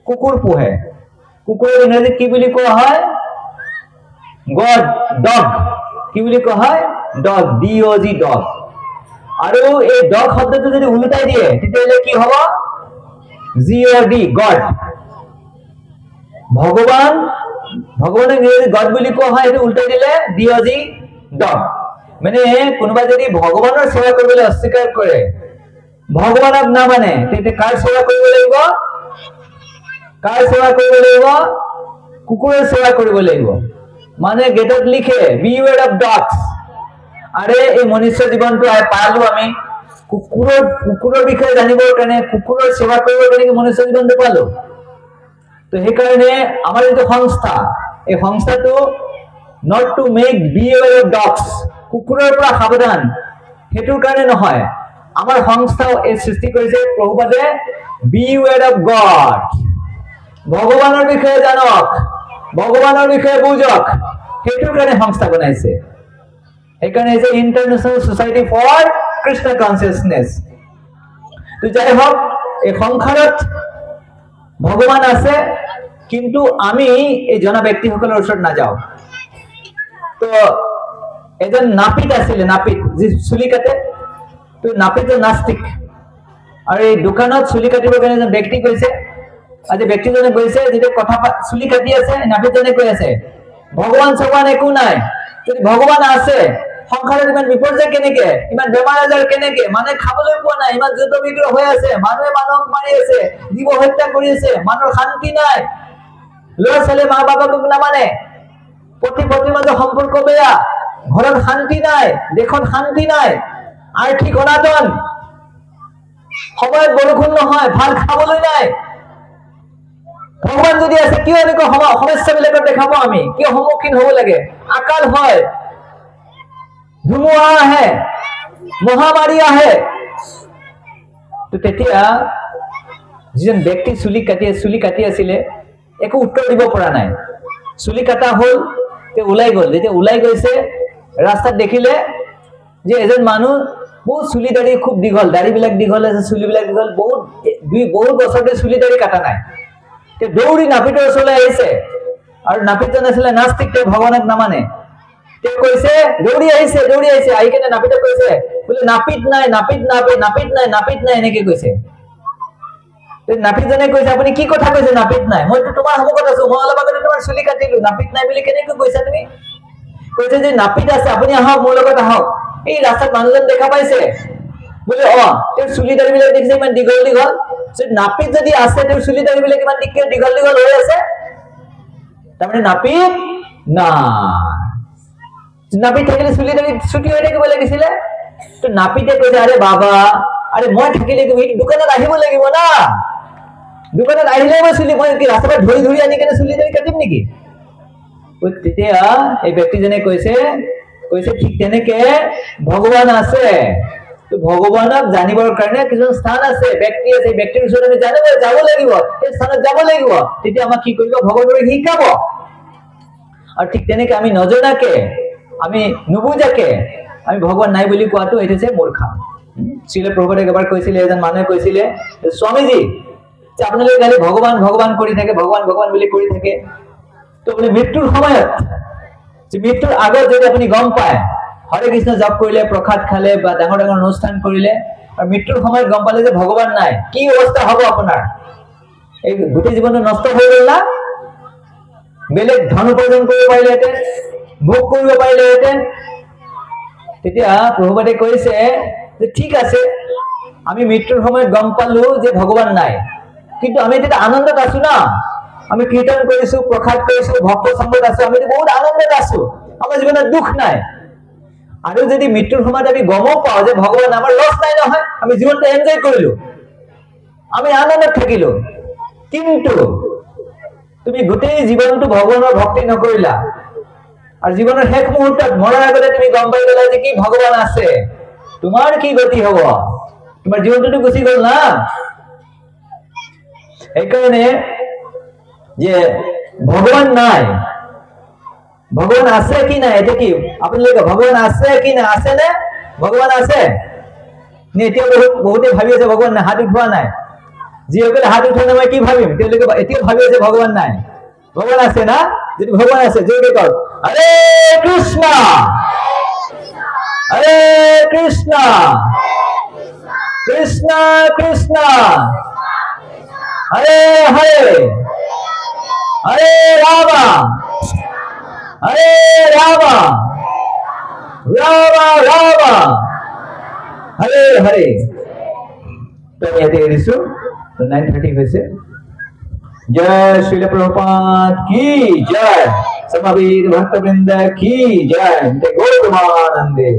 কুকুৰ পোহে। কুকুৰৰ ইংৰাজীত কি বুলি কোৱা হয়? ডগ। কি বুলি কোৱা হয়? Dog, DOG, dog. আৰু এই ডগ শব্দটো যদি উলটাই দিয়ে তেতিয়াহ'লে কি হ'ব? GOD, god. ভগৱানক ইংৰাজীত গড বুলি কোৱা হয়, এইটো উলটাই দিলে DOG, ডগ। মানে কোনোবাই যদি ভগৱানৰ সেৱা কৰিবলৈ অস্বীকাৰ কৰে, ভগৱানক নামানে, তেতিয়া কাৰ সেৱা কৰিব লাগিব? কুকুৰৰ সেৱা কৰিব লাগিব। মানে গেটত লিখে বিৱেৰ অফ ডগছ। আৰে এই মনুষ্য জীৱনটো পালো আমি কুকুৰৰ বিষয়ে জানিবৰ কাৰণে, কুকুৰৰ সেৱা কৰিবৰ কাৰণে মনুষ্য জীৱনটো পালো। তো সেইকাৰণে আমাৰ যিটো সংস্থা, এই সংস্থাটো not to make behaviour of dogs, কুকুৰৰ পৰা সাৱধান, সেইটোৰ কাৰণে নহয়। আমাৰ সংস্থাও এই সৃষ্টি কৰিছে প্ৰভুপাদে বিৱেৰ অফ গড, ভগৱানৰ বিষয়ে জানক, ভগৱানৰ বিষয়ে বুজক, সেইটোৰ কাৰণে সংস্থা বনাইছে। সেইকাৰণে হৈছে international society for Krishna consciousness. তো যাই হওক, এই সংসাৰত ভগৱান আছে, কিন্তু আমি এই জনা ব্যক্তিসকলৰ ওচৰত নাযাওঁ। তো এজন নাপিত আছিলে, নাপিত যি চুলি কাটে, তো নাপিতটো নাস্তিক। আৰু এই দোকানত চুলি কাটিবৰ কাৰণে এজন ব্যক্তি গৈছে। আজি ব্যক্তিজনে গৈছে, যেতিয়া কথা চুলি কাটি আছে, নাপিতজনে কৈ আছে ভগৱান চগৱান একো নাই। যদি ভগৱান আছে, সংসাৰত ইমান বিপৰ্যয় কেনেকে, ইমান বেমাৰ আজাৰ কেনেকে, মানুহে খাবলৈ পোৱা নাই, ইমান যুদ্ধ বিগ্ৰহ হৈ আছে, মানুহে মানুহক মাৰি আছে, জীৱ হত্যা কৰি আছে, মানুহৰ শান্তি নাই। ল'ৰা ছোৱালী মা বাবাকক নামানে, পতি পত্নীৰ মাজত সম্পৰ্ক বেয়া, ঘৰত শান্তি নাই, দেশত শান্তি নাই, আৰ্থিক অনাটন, সময়ত বৰষুণ নহয়, ভাল খাবলৈ নাই। ভগৱান যদি আছে কিয় এনেকুৱা সমস্যাবিলাকত দেখাব আমি? কিয় সন্মুখীন হ'ব লাগে? আকাল হয়, ধুমুহা আহে, মহামাৰী আহে। তো তেতিয়া যিজন ব্যক্তি চুলি কাটি আছিলে একো উত্তৰ দিব পৰা নাই। চুলি কাটা হ'ল, তেওঁ ওলাই গ'ল। যেতিয়া ওলাই গৈছে ৰাস্তাত দেখিলে যে এজন মানুহ বহুত চুলি দাড়ি খুব দীঘল, দাড়িবিলাক দীঘল আছে, চুলিবিলাক দীঘল, বহুত বছৰতে চুলি দাড়ি কাটা নাই। তেওঁ দৌৰি নাপিতৰ ওচৰলৈ আহিছে, আৰু নাপিতজন আছিলে নাস্তিক, তেওঁ ভগৱানক নামানে। তেওঁ কৈছে, দৌৰি আহিছে আহি কেনে নাপিতক কৈছে, বোলে নাপিত নাই, এনেকে কৈছে। নাপিতজনে কৈছে, আপুনি কি কথা কৈছে নাপিত নাই? মইতো তোমাৰ সন্মুখত আছো, মই অলপ আগতে তোমাৰ চুলি কাটিলো, নাপিত নাই বুলি কেনেকৈ কৈছা তুমি? কৈছে যে নাপিত আছে, আপুনি আহক, মোৰ লগত আহক। এই ৰাস্তাত মানুহজন দেখা পাইছে, বোলে তেওঁৰ চুলি দাড়িবিলাক দেখিছে ইমান দীঘল দীঘল। নাপিত যদি আছে, তেওঁৰ চুলি দাড়িবিলাক ইমান দীঘল দীঘল হৈ আছে, তাৰমানে নাপিত নাই। নাপিত থাকিলে চুলি দাড়ি ছুটি হৈ থাকিব লাগিছিলে। তো নাপিতে কৈছে, আৰে বাবা, আৰে মই থাকিলে তুমি দোকানত আহিব লাগিব না, দোকানত আহিলে মই কি ৰাস্তাত ধৰি আনি কেনে চুলি দাড়ি কাটিম নেকি? তেতিয়া এই ব্যক্তিজনে কৈছে ঠিক তেনেকে ভগৱান আছে। তো ভগৱানক জানিবৰ কাৰণে কিছুমান স্থান আছে, ব্যক্তি আছে, ব্যক্তিৰ ওচৰত আমি যাব লাগিব, সেই স্থানত যাব লাগিব। তেতিয়া আমাক কি কৰিব? ভগৱানে শিকাব। আৰু ঠিক তেনেকে আমি নজনাকে, আমি নুবুজাকে আমি ভগৱান নাই বুলি কোৱাটো এইটো হৈছে মূৰ্খা। শ্ৰীল প্ৰভুপাদে এবাৰ কৈছিলে, এজন মানুহে কৈছিলে, স্বামীজী আপোনালোকে খালি ভগৱান ভগৱান কৰি থাকে, ভগৱান বুলি কৰি থাকে, তো বোলে মৃত্যুৰ সময়ত, মৃত্যুৰ আগত যদি আপুনি গম পায়, হৰে কৃষ্ণ জপ কৰিলে, প্ৰসাদ খালে বা ডাঙৰ ডাঙৰ অনুষ্ঠান কৰিলে, আৰু মৃত্যুৰ সময়ত গম পালে যে ভগৱান নাই, কি অৱস্থা হ'ব আপোনাৰ? এই গোটেই জীৱনটো নষ্ট হৈ গ'ল না? বেলেগ ধন উপাৰ্জন কৰিব পাৰিলেহেঁতেন, ভোগ কৰিব পাৰিলেহেঁতেন। তেতিয়া প্ৰভুপাদে কৈছে যে ঠিক আছে, আমি মৃত্যুৰ সময়ত গম পালো যে ভগৱান নাই, কিন্তু আমি তেতিয়া আনন্দত আছো না, আমি কীৰ্তন কৰিছো, প্ৰসাদ কৰিছো, ভক্ত সংগত আছো, আমি বহুত আনন্দত আছো, আমাৰ জীৱনত দুখ নাই। আৰু যদি মৃত্যুৰ সময়ত আমি গমো পাওঁ যে ভগৱান, আমাৰ লছ নাই নহয়, আমি জীৱনটো এনজয় কৰিলো, আমি আনন্দত থাকিলো। কিন্তু তুমি গোটেই জীৱনটো ভগৱানৰ ভক্তি নকৰিলা, আৰু জীৱনৰ শেষ মুহূৰ্তত মৰাৰ আগতে তুমি গম পাই গলা যে কি ভগৱান আছে, তোমাৰ কি গতি হব? তোমাৰ জীৱনটোতো গুচি গল না। সেইকাৰণে যে ভগৱান নাই, ভগৱান আছে কি নাই, এতিয়া কি আপোনালোকে ভগৱান আছে কি নাই? আছে নে? ভগৱান আছে নে? এতিয়া বহুতে ভাবি আছে ভগৱান নাই, হাত উঠোৱা নাই। যিসকলে হাত উঠোৱা নাই, মই কি ভাবিম? তেওঁলোকে এতিয়া ভাবি আছে ভগৱান নাই। ভগৱান আছে না? যদি ভগৱান আছে জোৰকে কওক, হৰে কৃষ্ণ, হৰে কৃষ্ণ, কৃষ্ণ কৃষ্ণ, হৰে হৰে, হৰে ৰাম, হৰে ৰাম, ৰাম ৰাম, হৰে হৰে। তো আমি ইয়াতে এৰিছো, 9:30 হৈছে। जय श्रील प्रभुपाद की जय, समवेत भक्तवृंद की जय, गौर प्रेमानंदे।